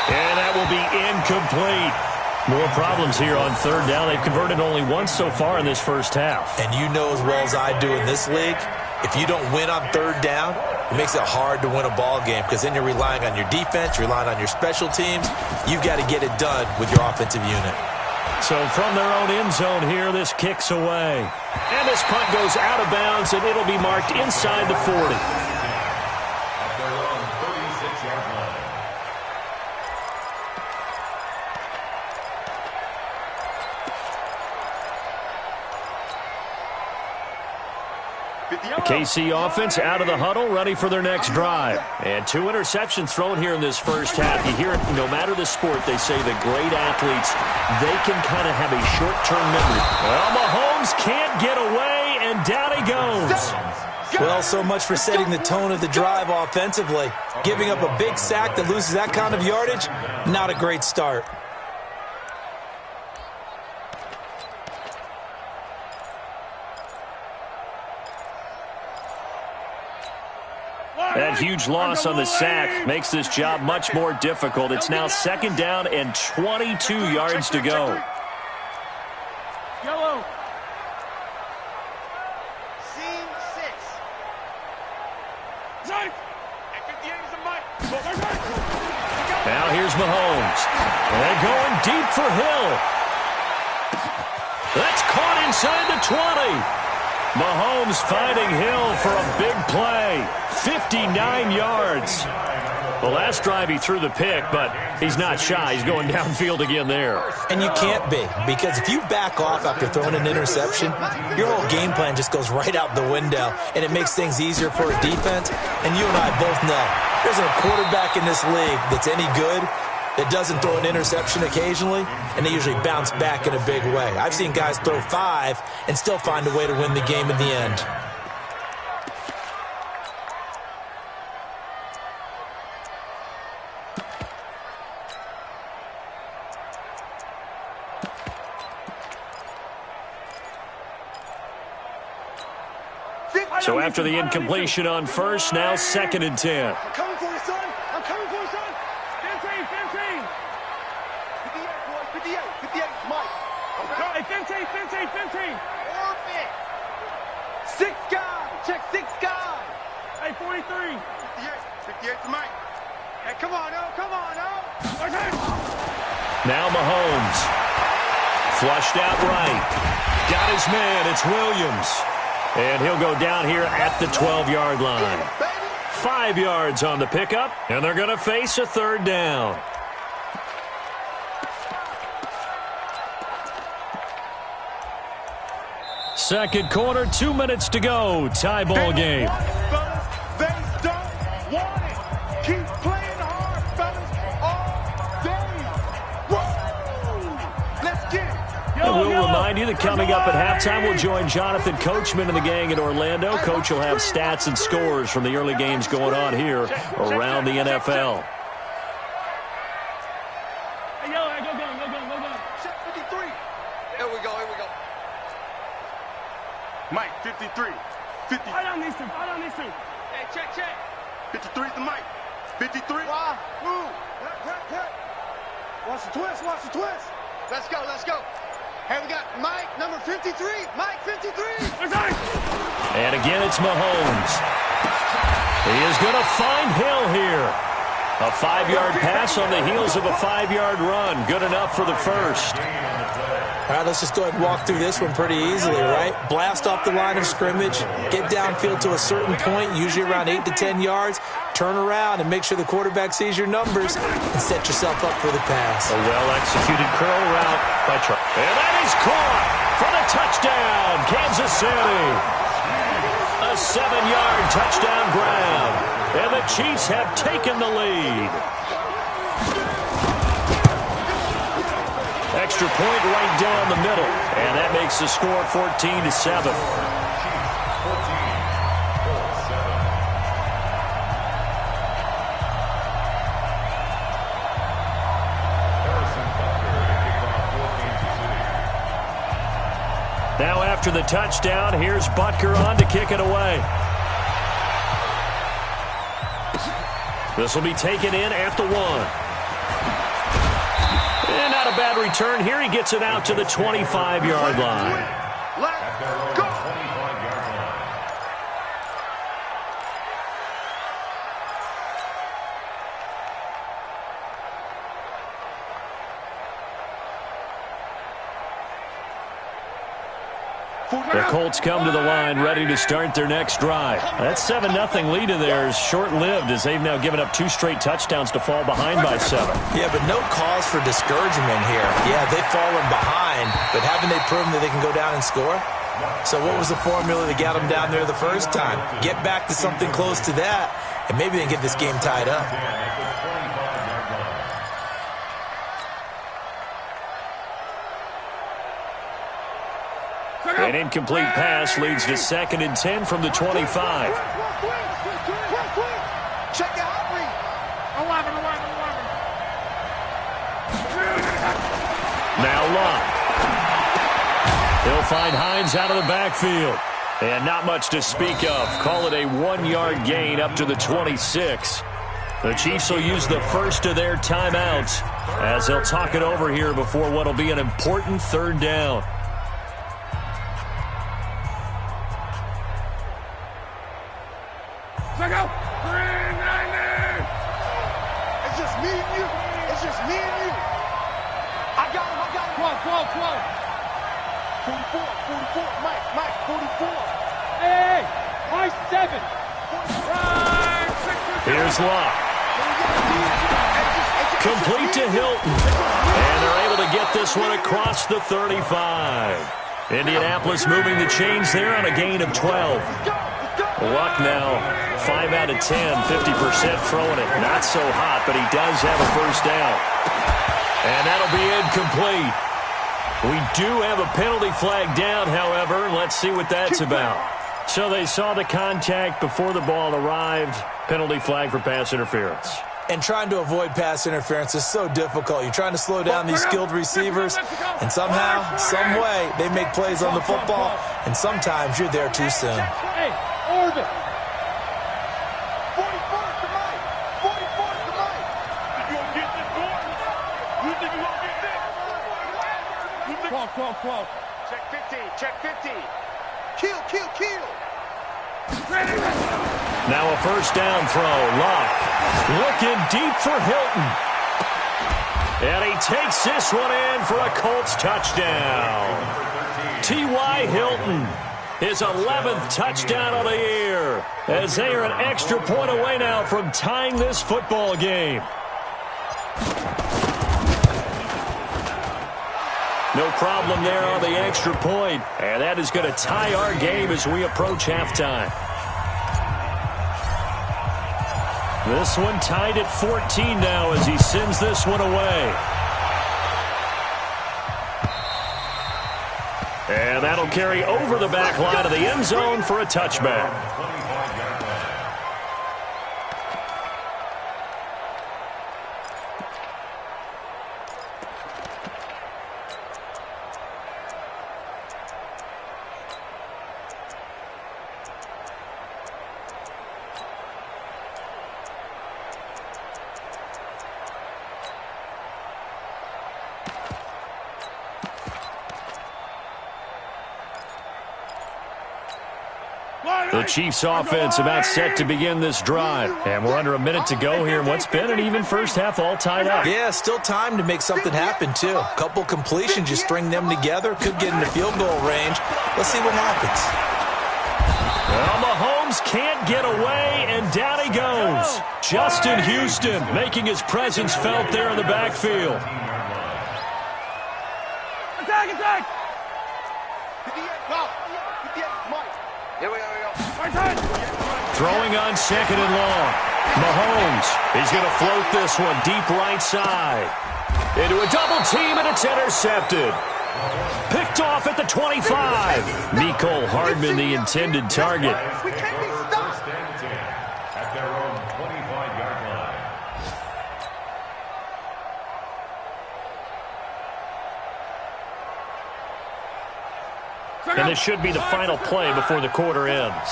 And that will be incomplete. More problems here on third down. They've converted only once so far in this first half. And you know as well as I do in this league, if you don't win on third down, it makes it hard to win a ball game because then you're relying on your defense, you're relying on your special teams. You've got to get it done with your offensive unit. So from their own end zone here, this kicks away. And this punt goes out of bounds, and it'll be marked inside the 40. At their own 36-yard line. The KC offense out of the huddle, ready for their next drive. And 2 interceptions thrown here in this first half. You hear it, no matter the sport, they say that great athletes, they can kind of have a short-term memory. Well, Mahomes can't get away, and down he goes. Well, so much for setting the tone of the drive offensively. Giving up a big sack that loses that kind of yardage, not a great start. That huge loss on the sack makes this job much more difficult. It's now second down and 22 yards to go. Yellow. Scene 6. Zone. And 58 is the mic. Now here's Mahomes. And going deep for Hill. That's caught inside the 20. Mahomes finding Hill for a big play. 59 yards. The last drive he threw the pick, but he's not shy. He's going downfield again there. And you can't be, because if you back off after throwing an interception, your whole game plan just goes right out the window, and it makes things easier for a defense. And you and I both know there's a quarterback in this league that's any good that doesn't throw an interception occasionally, and they usually bounce back in a big way. I've seen guys throw 5 and still find a way to win the game in the end. So after the incompletion on first, now second and 10. I'm coming for you, son. I'm coming for you, son. 15. 58, Mike. Hey, 15. Orbit. 6 guys. Check 6 guys. Hey, 43. 58 to Mike. Hey, come on, oh. Now Mahomes. Flushed out right. Got his man. It's Williams. And he'll go down here at the 12-yard line. 5 yards on the pickup, and they're going to face a third down. Second quarter, 2 minutes to go. Tie ball game. They don't want it. Keep playing hard, fellas, all day. Whoa! Let's get it. And we'll remind you that coming up at halftime, we'll join Jonathan Coachman and the gang in Orlando. Coach will have stats and scores from the early games going on here around the NFL. Hey, yo, go. Check 53. Here we go. Mike, 53. 50. I don't need to. Hey, check. 53 is the mic. 53. Wow. Move. Watch the twist. Let's go. Hey, we got Mike, number 53. Mike, 53. And again, it's Mahomes. He is going to find Hill here. A 5-yard pass on the heels of a 5-yard run. Good enough for the first. All right, let's just go ahead and walk through this one pretty easily, right? Blast off the line of scrimmage, get downfield to a certain point, usually around 8 to 10 yards, turn around and make sure the quarterback sees your numbers and set yourself up for the pass. A well-executed curl route by Trump. And that is caught for the touchdown, Kansas City. A 7-yard touchdown grab, and the Chiefs have taken the lead. Extra point right down the middle, and that makes the score 14-7. after the touchdown. Here's Butker on to kick it away. This will be taken in at the 1. And not a bad return here. He gets it out to the 25-yard line. Let's go. The Colts come to the line ready to start their next drive. That 7-0 lead of theirs short-lived as they've now given up 2 straight touchdowns to fall behind by 7. Yeah, but no cause for discouragement here. Yeah, they've fallen behind, but haven't they proven that they can go down and score? So what was the formula that got them down there the first time? Get back to something close to that, and maybe they can get this game tied up. An incomplete pass leads to 2nd and 10 from the 25. Check it out, read. 11. Now Locke. He'll find Hines out of the backfield. And not much to speak of. Call it a 1-yard gain up to the 26. The Chiefs will use the first of their timeouts as they'll talk it over here before what will be an important 3rd down. It's just me and you. It's just me and you. I got him. 12. 44. Mike, 44. Hey, my 7. Here's Locke. Complete to Hilton. And they're able to get this one across the 35. Indianapolis moving the chains there on a gain of 12. Luck now 5 out of 10, 50% throwing it. Not so hot, but he does have a first down. And that'll be incomplete. We do have a penalty flag down, however. Let's see what that's about. So they saw the contact before the ball arrived. Penalty flag for pass interference. And trying to avoid pass interference is so difficult. You're trying to slow down these skilled receivers, and somehow, some way, they make plays on the football, and sometimes you're there too soon. Hey, Orbit. 44 to Mike. 44 to Mike. You gonna get this, boy? You think you gonna get this? 12. Check 50. Kill. Now a first down throw. Locke looking deep for Hilton. And he takes this one in for a Colts touchdown. T.Y. Hilton, his 11th touchdown of the year, as they are an extra point away now from tying this football game. No problem there on the extra point, and that is going to tie our game as we approach halftime. This one tied at 14 now as he sends this one away. And that'll carry over the back line of the end zone for a touchback. The Chiefs offense about set to begin this drive. And we're under a minute to go here in what's been an even first half all tied up. Yeah, still time to make something happen, too. A couple completions, you string them together, could get into field goal range. Let's see what happens. Well, Mahomes can't get away, and down he goes. Justin Houston making his presence felt there in the backfield. Attack! Here we go. Throwing on 2nd and long. Mahomes, he's going to float this one deep right side. Into a double team, and it's intercepted. Picked off at the 25. Mecole Hardman, the intended target. We can't be stopped. At their own 25-yard line. And this should be the final play before the quarter ends.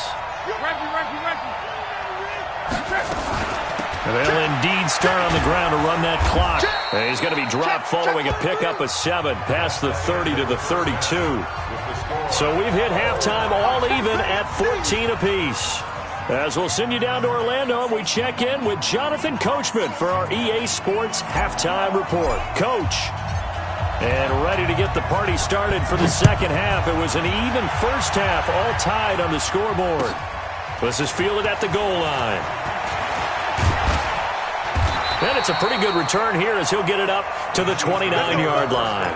They'll indeed start on the ground to run that clock. And he's going to be dropped following a pickup of 7 past the 30 to the 32. So we've hit halftime all even at 14 apiece. As we'll send you down to Orlando, we check in with Jonathan Coachman for our EA Sports Halftime Report. Coach, and ready to get the party started for the second half. It was an even first half, all tied on the scoreboard. This is fielded at the goal line. And it's a pretty good return here as he'll get it up to the 29-yard line.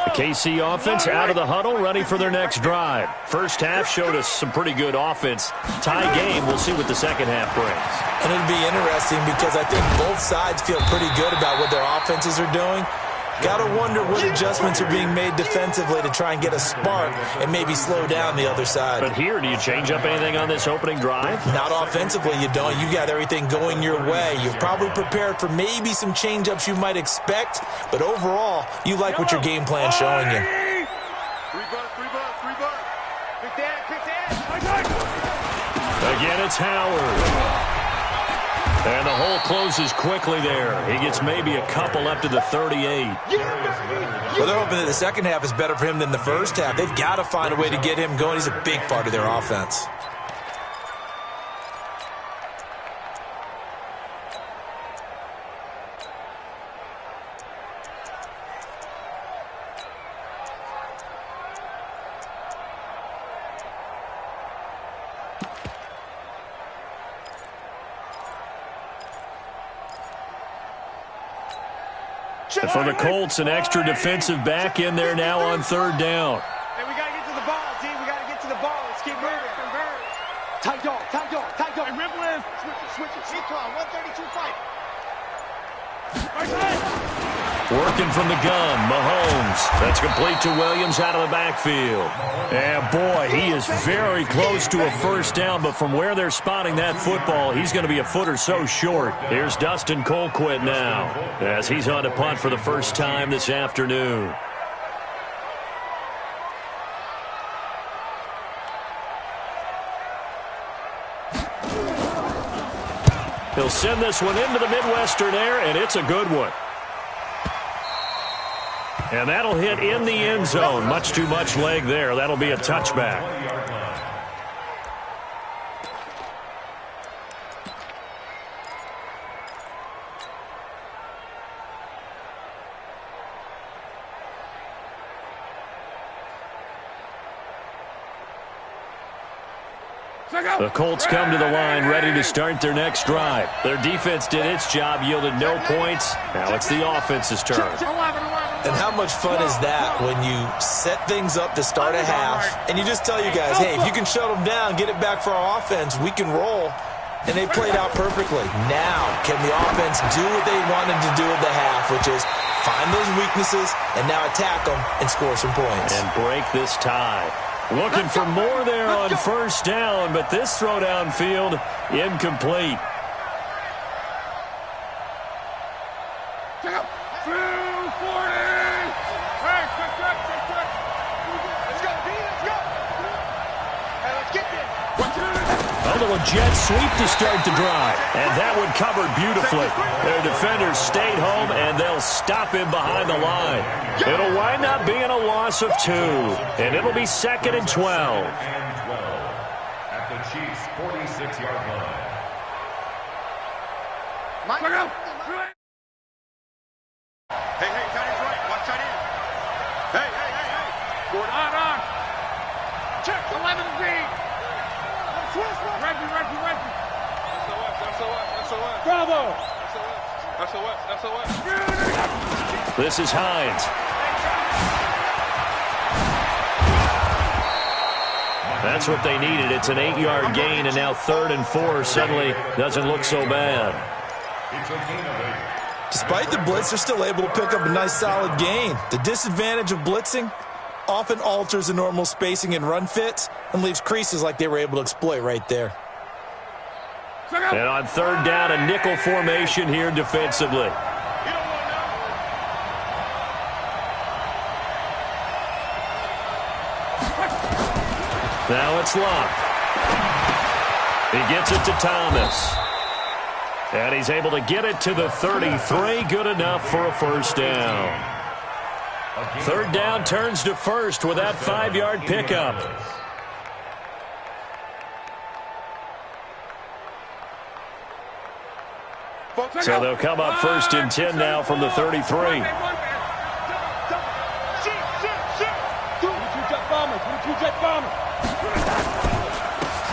The KC offense out of the huddle, ready for their next drive. First half showed us some pretty good offense. Tie game, we'll see what the second half brings. And it'll be interesting because I think both sides feel pretty good about what their offenses are doing. Got to wonder what adjustments are being made defensively to try and get a spark and maybe slow down the other side. But here, do you change up anything on this opening drive? Not offensively, you don't. You got everything going your way. You've probably prepared for maybe some change-ups you might expect, but overall, you like what your game plan's showing you. Again, it's Howard. And the hole closes quickly there. He gets maybe a couple up to the 38. Well, they're hoping that the second half is better for him than the first half. They've got to find a way to get him going. He's a big part of their offense. And for the Colts, an extra defensive back in there now on third down. Hey, we got to get to the ball, D. We got to get to the ball. Let's keep moving. Tight dog, tight dog, tight dog. And ripple in. Switch it. Recon, 132 fight. Working from the gun, Mahomes. That's complete to Williams out of the backfield. And boy, he is very close to a first down, but from where they're spotting that football, he's going to be a foot or so short. Here's Dustin Colquitt now, as he's on to punt for the first time this afternoon. He'll send this one into the Midwestern air, and it's a good one. And that'll hit in the end zone. Much too much leg there. That'll be a touchback. The Colts come to the line ready to start their next drive. Their defense did its job, yielded no points. Now it's the offense's turn. And how much fun is that when you set things up to start a half and you just tell you guys, hey, if you can shut them down, get it back for our offense, we can roll. And they played out perfectly. Now, can the offense do what they wanted to do at the half, which is find those weaknesses and now attack them and score some points. And break this tie. Looking for more there on first down, but this throw downfield incomplete. A little jet sweep to start the drive, and that one covered beautifully. Their defenders stayed home, and they'll stop him behind the line. It'll wind up being a loss of 2, and it'll be 2nd and 12. At the Chiefs' 46-yard line. Hey, tight end's right. Watch tight end. Hey. Gordon, on. Check 11 feet. Reggie. SOS. Bravo. SOS. This is Hines. That's what they needed. It's an 8-yard gain, and now 3rd and 4 suddenly doesn't look so bad. Despite the blitz, they're still able to pick up a nice solid gain. The disadvantage of blitzing, often alters the normal spacing and run fits and leaves creases like they were able to exploit right there. And on third down, a nickel formation here defensively. Now it's Locke. He gets it to Thomas. And he's able to get it to the 33. Good enough for a first down. Third down turns to first with that 5-yard pickup. So they'll come up first and 10 now from the 33.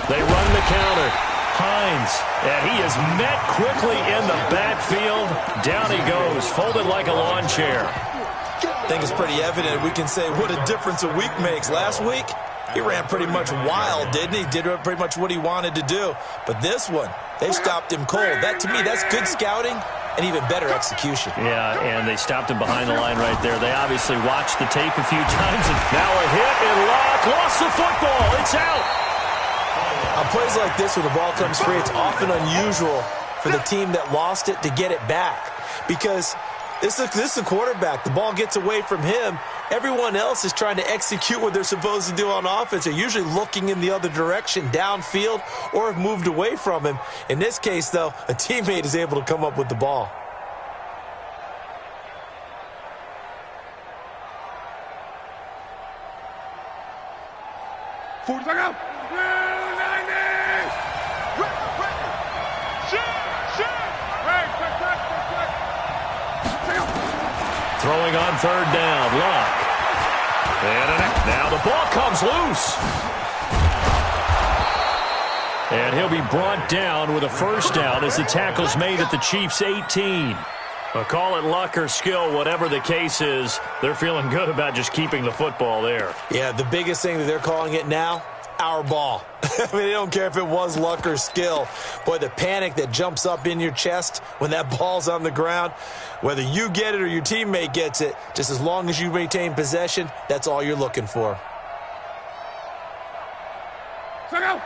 They run the counter. Hines, and he is met quickly in the backfield. Down he goes, folded like a lawn chair. I think it's pretty evident. We can say what a difference a week makes. Last week, he ran pretty much wild, didn't he? Did pretty much what he wanted to do. But this one, they stopped him cold. That, to me, that's good scouting and even better execution. Yeah, and they stopped him behind the line right there. They obviously watched the tape a few times. And now a hit, and Locke lost the football. It's out. On plays like this, when the ball comes free, it's often unusual for the team that lost it to get it back. Because this is the quarterback. The ball gets away from him. Everyone else is trying to execute what they're supposed to do on offense. They're usually looking in the other direction, downfield, or have moved away from him. In this case, though, a teammate is able to come up with the ball. Throwing on third down, Locke. And now the ball comes loose. And he'll be brought down with a first down as the tackle's made at the Chiefs' 18. Well, call it luck or skill, whatever the case is, they're feeling good about just keeping the football there. Yeah, the biggest thing that they're calling it now, our ball. I mean, they don't care if it was luck or skill. Boy, the panic that jumps up in your chest when that ball's on the ground, whether you get it or your teammate gets it, just as long as you maintain possession, that's all you're looking for. Let's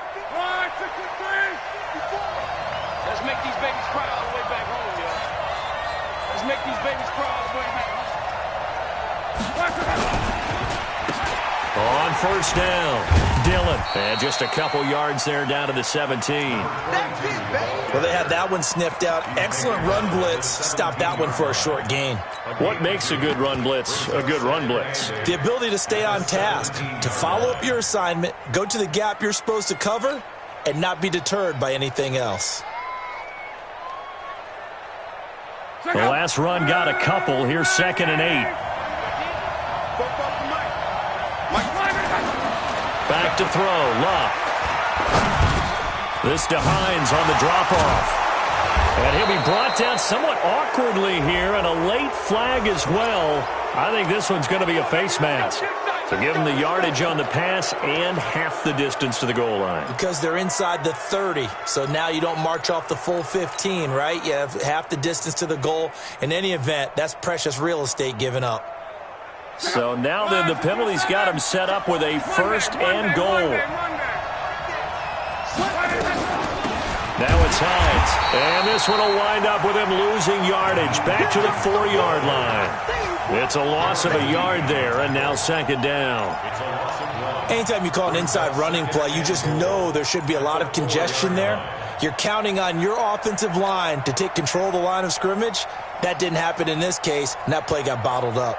make these babies cry all the way back home, yo. Let's make these babies cry all the way back home. On first down, Dillon. And just a couple yards there down to the 17. Well, they had that one sniffed out. Excellent run blitz. Stopped that one for a short gain. What makes a good run blitz a good run blitz? The ability to stay on task, to follow up your assignment, go to the gap you're supposed to cover, and not be deterred by anything else. The last run got a couple. Here's 2nd and 8. Back to throw, Locke. This to Hines on the drop-off. And he'll be brought down somewhat awkwardly here, and a late flag as well. I think this one's going to be a face mask. So give him the yardage on the pass and half the distance to the goal line. Because they're inside the 30, so now you don't march off the full 15, right? You have half the distance to the goal. In any event, that's precious real estate given up. So now then the penalty's got him set up with a 1st and goal. Now it's Hines. And this one will wind up with him losing yardage back to the 4-yard line. It's a loss of a yard there, and now 2nd down. Anytime you call an inside running play, you just know there should be a lot of congestion there. You're counting on your offensive line to take control of the line of scrimmage. That didn't happen in this case, and that play got bottled up.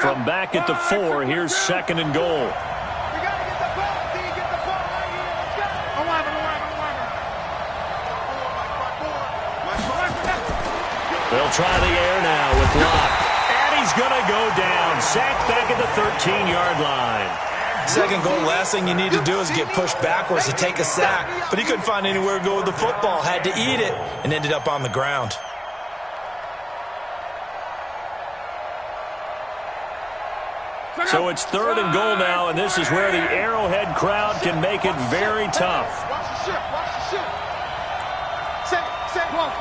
From back at the 4, here's 2nd and goal. They'll try the air now with Locke. And he's going to go down. Sacked back at the 13-yard line. 2nd goal, last thing you need to do is get pushed backwards to take a sack. But he couldn't find anywhere to go with the football. Had to eat it and ended up on the ground. So it's 3rd and goal now, and this is where the Arrowhead crowd can make it very tough. Watch the ship, watch the ship. Say, come on.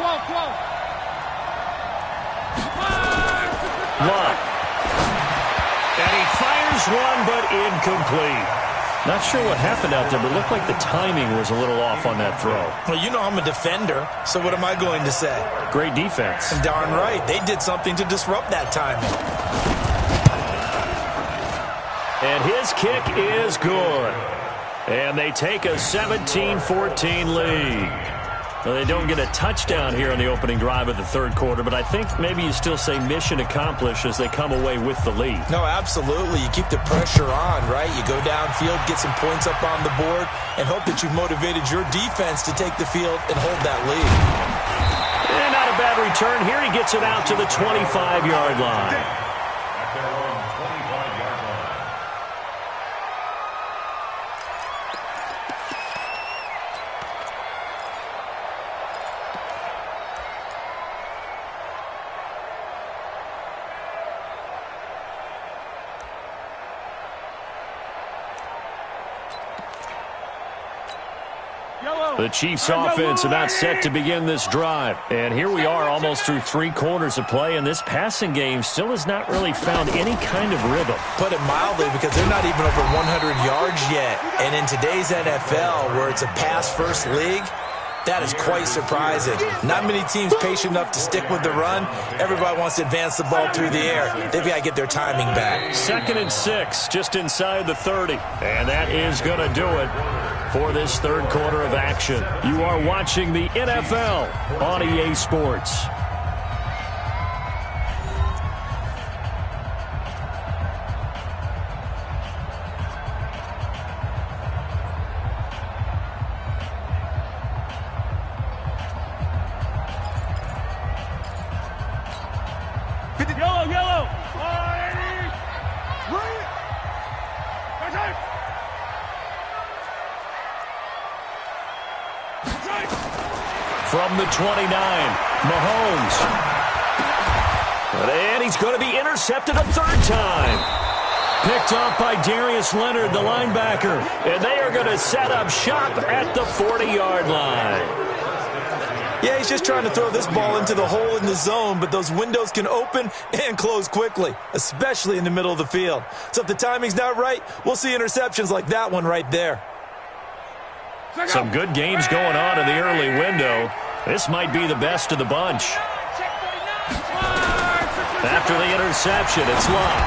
Love. And he fires one, but incomplete. Not sure what happened out there, but it looked like the timing was a little off on that throw. Well, you know I'm a defender, so what am I going to say? Great defense. Darn right. They did something to disrupt that timing. And his kick is good. And they take a 17-14 lead. Well, they don't get a touchdown here in the opening drive of the third quarter, but I think maybe you still say mission accomplished as they come away with the lead. No, absolutely. You keep the pressure on, right? You go downfield, get some points up on the board, and hope that you've motivated your defense to take the field and hold that lead. And not a bad return here. He gets it out to the 25-yard line. At their own 25-yard line. The Chiefs offense about set to begin this drive. And here we are almost through 3 quarters of play, and this passing game still has not really found any kind of rhythm. Put it mildly, because they're not even over 100 yards yet. And in today's NFL, where it's a pass-first league, that is quite surprising. Not many teams patient enough to stick with the run. Everybody wants to advance the ball through the air. They've got to get their timing back. 2nd and 6, just inside the 30. And that is going to do it for this third quarter of action. You are watching the NFL on EA Sports. Yellow. From the 29, Mahomes. And he's going to be intercepted a 3rd time. Picked off by Darius Leonard, the linebacker. And they are going to set up shop at the 40-yard line. Yeah, he's just trying to throw this ball into the hole in the zone, but those windows can open and close quickly, especially in the middle of the field. So if the timing's not right, we'll see interceptions like that one right there. Some good games going on in the early window. This might be the best of the bunch. After the interception, it's Love.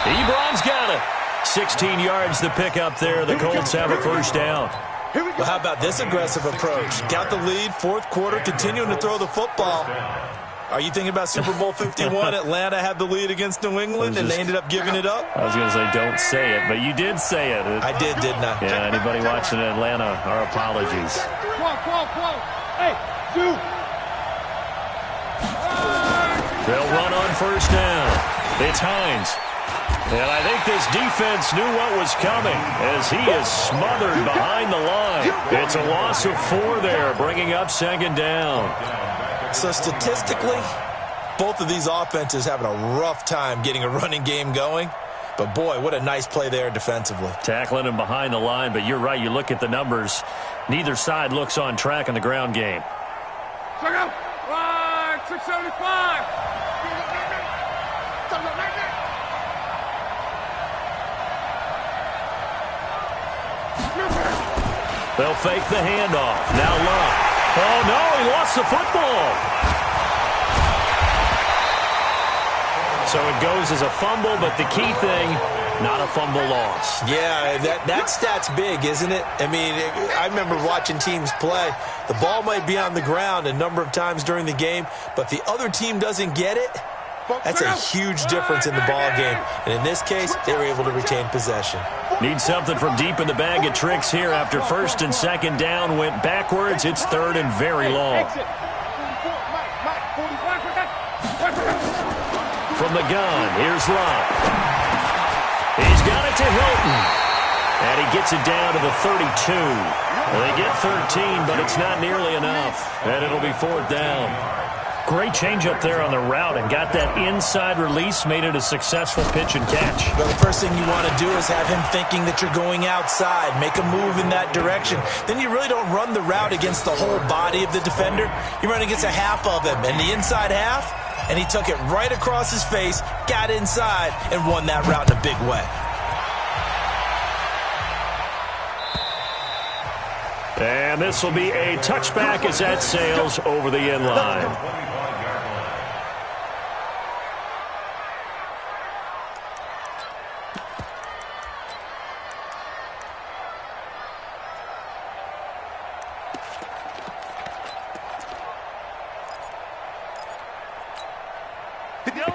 Ebron's got it. 16 yards to pick up there. The Colts have a 1st down. Well, how about this aggressive approach? Got the lead, 4th quarter, continuing to throw the football. Are you thinking about Super Bowl 51? Atlanta had the lead against New England, and they ended up giving it up? I was going to say, don't say it, but you did say it. I did, didn't I? Yeah, anybody watching in Atlanta, our apologies. Hey, dude. They'll run on 1st down. It's Hines. And I think this defense knew what was coming as he is smothered behind the line. It's a loss of 4 there, bringing up 2nd down. So statistically, both of these offenses having a rough time getting a running game going. But, boy, what a nice play there defensively. Tackling him behind the line, but you're right. You look at the numbers. Neither side looks on track in the ground game. Check out. 675. They'll fake the handoff. Now Love. Oh, no, he lost the football. So it goes as a fumble, but the key thing, not a fumble loss. Yeah, that stat's big, isn't it? I mean, I remember watching teams play. The ball might be on the ground a number of times during the game, but the other team doesn't get it. That's a huge difference in the ball game. And in this case, they were able to retain possession. Need something from deep in the bag of tricks here after 1st and 2nd down went backwards. It's 3rd and very long. From the gun, here's Love. He's got it to Hilton. And he gets it down to the 32. Well, they get 13, but it's not nearly enough. And it'll be 4th down. Great change up there on the route and got that inside release, made it a successful pitch and catch. Well, the first thing you want to do is have him thinking that you're going outside, make a move in that direction. Then you really don't run the route against the whole body of the defender. You run against a half of him, and the inside half, and he took it right across his face, got inside, and won that route in a big way. And this will be a touchback as that sails over the end line.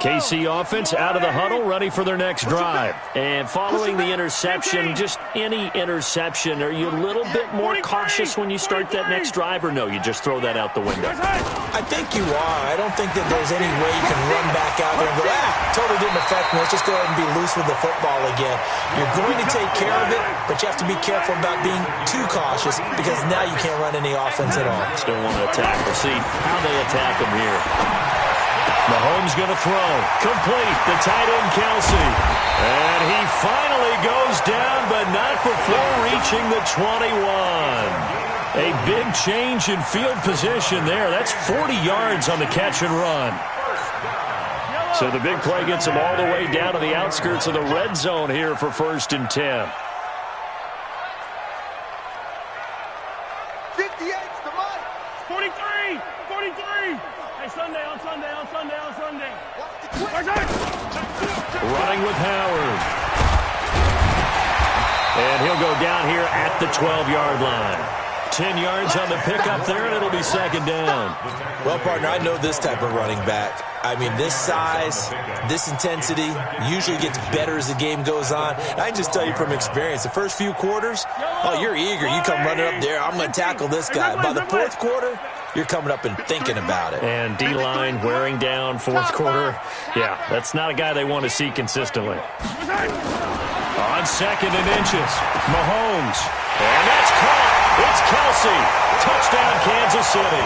KC offense out of the huddle, ready for their next drive. And following the interception, just any interception, are you a little bit more cautious when you start that next drive, or no, you just throw that out the window? I think you are. I don't think that there's any way you can run back out there and go, totally didn't affect me. Let's just go ahead and be loose with the football again. You're going to take care of it, but you have to be careful about being too cautious because now you can't run any offense at all. Still want to attack. We'll see how they attack him here. Mahomes going to throw. Complete. The tight end, Kelsey. And he finally goes down, but not before reaching the 21. A big change in field position there. That's 40 yards on the catch and run. So the big play gets him all the way down to the outskirts of the red zone here for 1st and 10. 58 to Mike. 43. 43. Hey, Sunday. Running with Howard. And he'll go down here at the 12-yard line. 10 yards on the pickup there, and it'll be 2nd down. Well, partner, I know this type of running back. I mean, this size, this intensity usually gets better as the game goes on. I can just tell you from experience, the first few quarters, you're eager. You come running up there, I'm going to tackle this guy. By the 4th quarter, you're coming up and thinking about it. And D-line wearing down 4th quarter. Yeah, that's not a guy they want to see consistently. On 2nd and inches, Mahomes. And that's caught. It's Kelsey. Touchdown, Kansas City.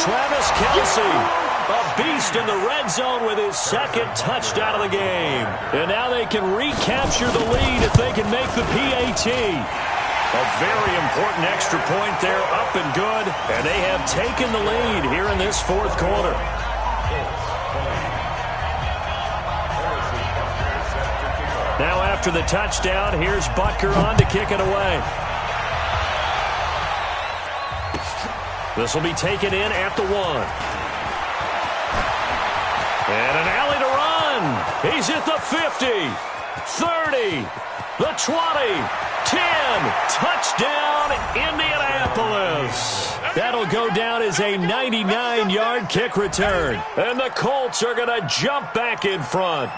Travis Kelsey, a beast in the red zone with his 2nd touchdown of the game. And now they can recapture the lead if they can make the PAT. A very important extra point there, up and good. And they have taken the lead here in this 4th quarter. Now after the touchdown, here's Butker on to kick it away. This will be taken in at the 1. And an alley to run. He's at the 50, 30, the 20, 10. Touchdown, Indianapolis. That'll go down as a 99-yard kick return. And the Colts are going to jump back in front.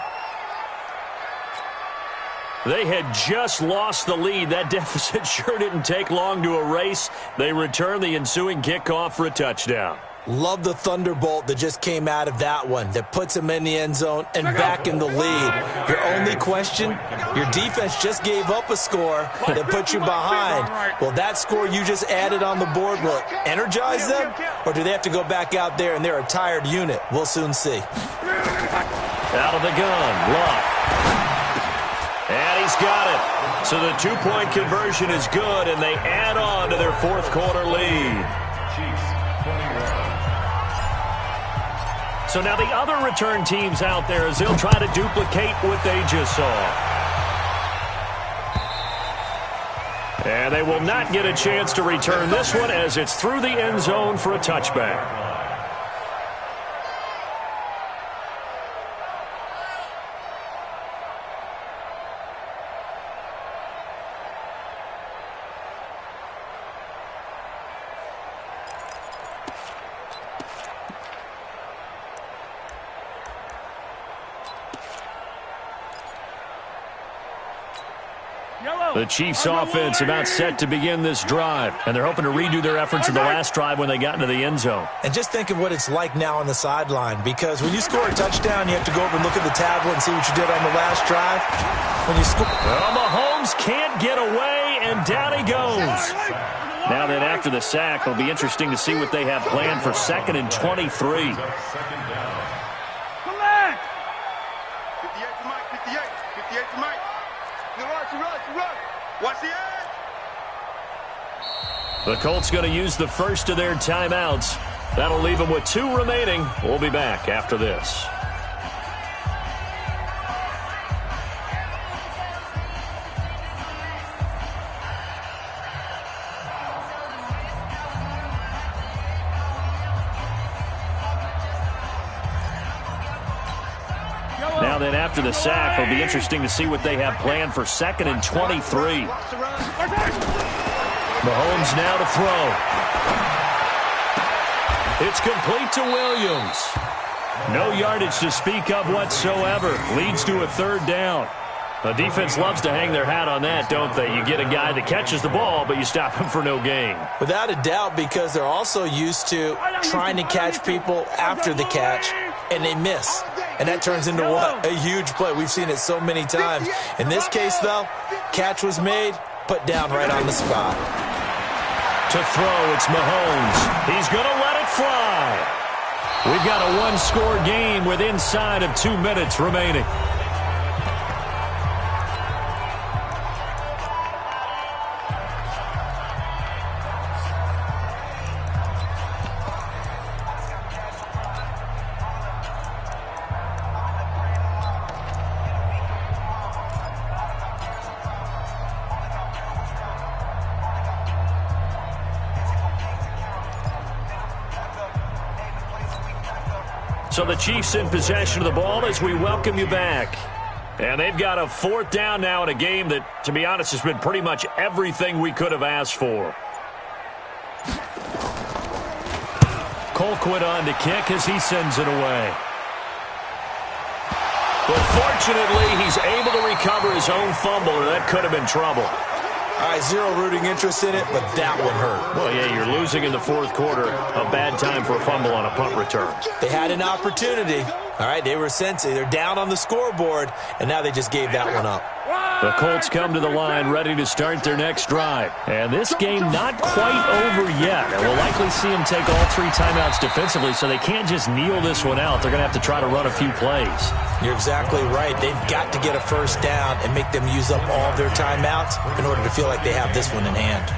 They had just lost the lead. That deficit sure didn't take long to erase. They return the ensuing kickoff for a touchdown. Love the thunderbolt that just came out of that one that puts him in the end zone and back in the lead. Your only question, your defense just gave up a score that put you behind. Will that score you just added on the board, will it energize them? Or do they have to go back out there and they're a tired unit? We'll soon see. Out of the gun, Luck. And he's got it. So the 2-point conversion is good, and they add on to their 4th quarter lead. So now the other return teams out there as they'll try to duplicate what they just saw. And they will not get a chance to return this one as it's through the end zone for a touchback. The Chiefs offense about set to begin this drive, and they're hoping to redo their efforts in the last drive when they got into the end zone. And just think of what it's like now on the sideline, because when you score a touchdown, you have to go over and look at the tablet and see what you did on the last drive. When you score, well, Mahomes can't get away, and down he goes. Now that after the sack, it'll be interesting to see what they have planned for 2nd and 23. Come back! 58 to Mike, 58. 58 to Mike. Run. Watch the edge. The Colts going to use the first of their timeouts. That'll leave them with 2 remaining. We'll be back after this. Now then, after the sack, it'll be interesting to see what they have planned for 2nd and 23. Mahomes now to throw. It's complete to Williams. No yardage to speak of whatsoever. Leads to a 3rd down. The defense loves to hang their hat on that, don't they? You get a guy that catches the ball, but you stop him for no gain. Without a doubt, because they're also used to trying to catch people after the catch, and they miss. And that turns into what? A huge play. We've seen it so many times. In this case, though, catch was made, put down right on the spot. To throw, it's Mahomes. He's going to let it fly. We've got a 1-score game with inside of 2 minutes remaining. So the Chiefs in possession of the ball as we welcome you back. And they've got a 4th down now in a game that, to be honest, has been pretty much everything we could have asked for. Colquitt on to kick as he sends it away. But fortunately, he's able to recover his own fumble, or that could have been trouble. All right, zero rooting interest in it, but that one hurt. Well, yeah, you're losing in the 4th quarter. A bad time for a fumble on a punt return. They had an opportunity. All right, they were sensitive. They're down on the scoreboard, and now they just gave that one up. The Colts come to the line ready to start their next drive. And this game not quite over yet. And we'll likely see them take all 3 timeouts defensively, so they can't just kneel this one out. They're going to have to try to run a few plays. You're exactly right. They've got to get a 1st down and make them use up all of their timeouts in order to feel like they have this one in hand.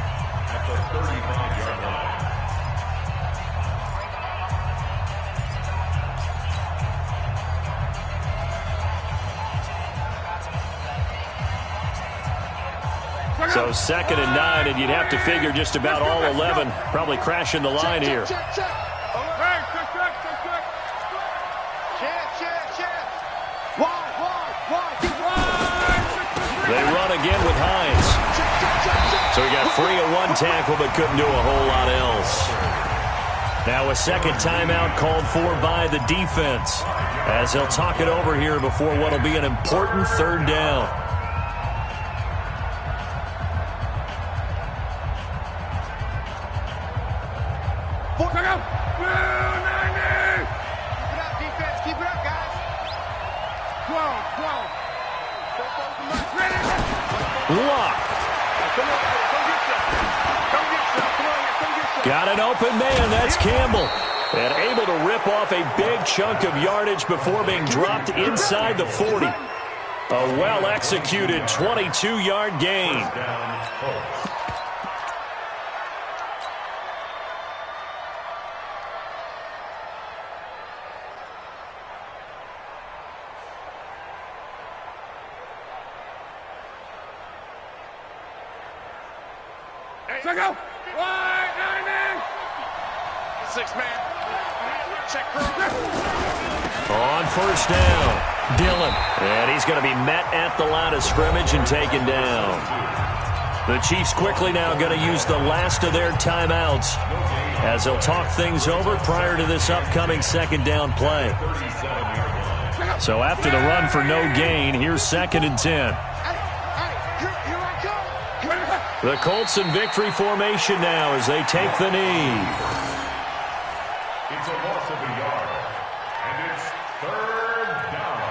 So 2nd and 9, and you'd have to figure just about all 11 probably crashing the line here. They run again with Hines. So he got free of 1 tackle but couldn't do a whole lot else. Now a 2nd timeout called for by the defense as they'll talk it over here before what will be an important 3rd down. Got an open man, that's Campbell. And able to rip off a big chunk of yardage before being dropped inside the 40. A well-executed 22-yard gain. Go! 6-man. Check. On 1st down, Dillon. And he's going to be met at the line of scrimmage and taken down. The Chiefs quickly now going to use the last of their timeouts as they'll talk things over prior to this upcoming 2nd down play. So after the run for no gain, here's 2nd and 10. The Colts in victory formation now as they take the knee. It's a loss of a yard, and it's 3rd down.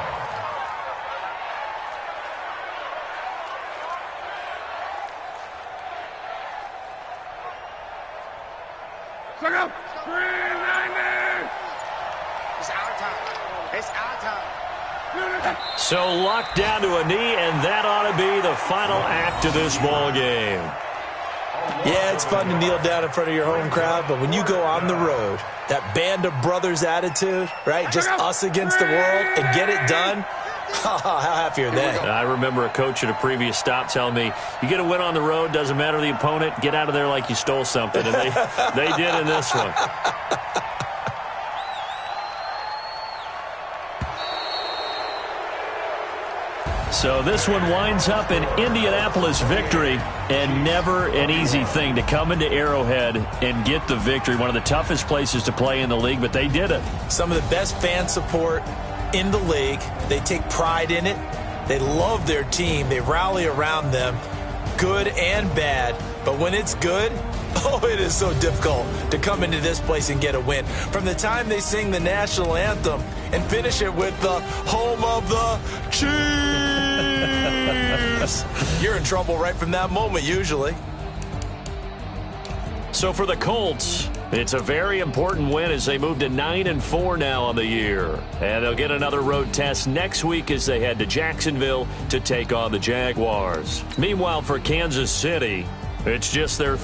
Look up! 390! It's our time. It's our time. So locked down to a knee, and that ought to be the final act of this ball game. Yeah, it's fun to kneel down in front of your home crowd, but when you go on the road, that band of brothers attitude, right? Just us against the world and get it done. How happy are they? I remember a coach at a previous stop telling me, you get a win on the road, doesn't matter the opponent, get out of there like you stole something. And they did in this one. So this one winds up an Indianapolis victory, and never an easy thing to come into Arrowhead and get the victory. One of the toughest places to play in the league, but they did it. Some of the best fan support in the league. They take pride in it. They love their team. They rally around them, good and bad. But when it's good, oh, it is so difficult to come into this place and get a win. From the time they sing the national anthem and finish it with the home of the Chiefs, you're in trouble right from that moment, usually. So for the Colts, it's a very important win as they move to 9-4 now on the year. And they'll get another road test next week as they head to Jacksonville to take on the Jaguars. Meanwhile, for Kansas City, it's just their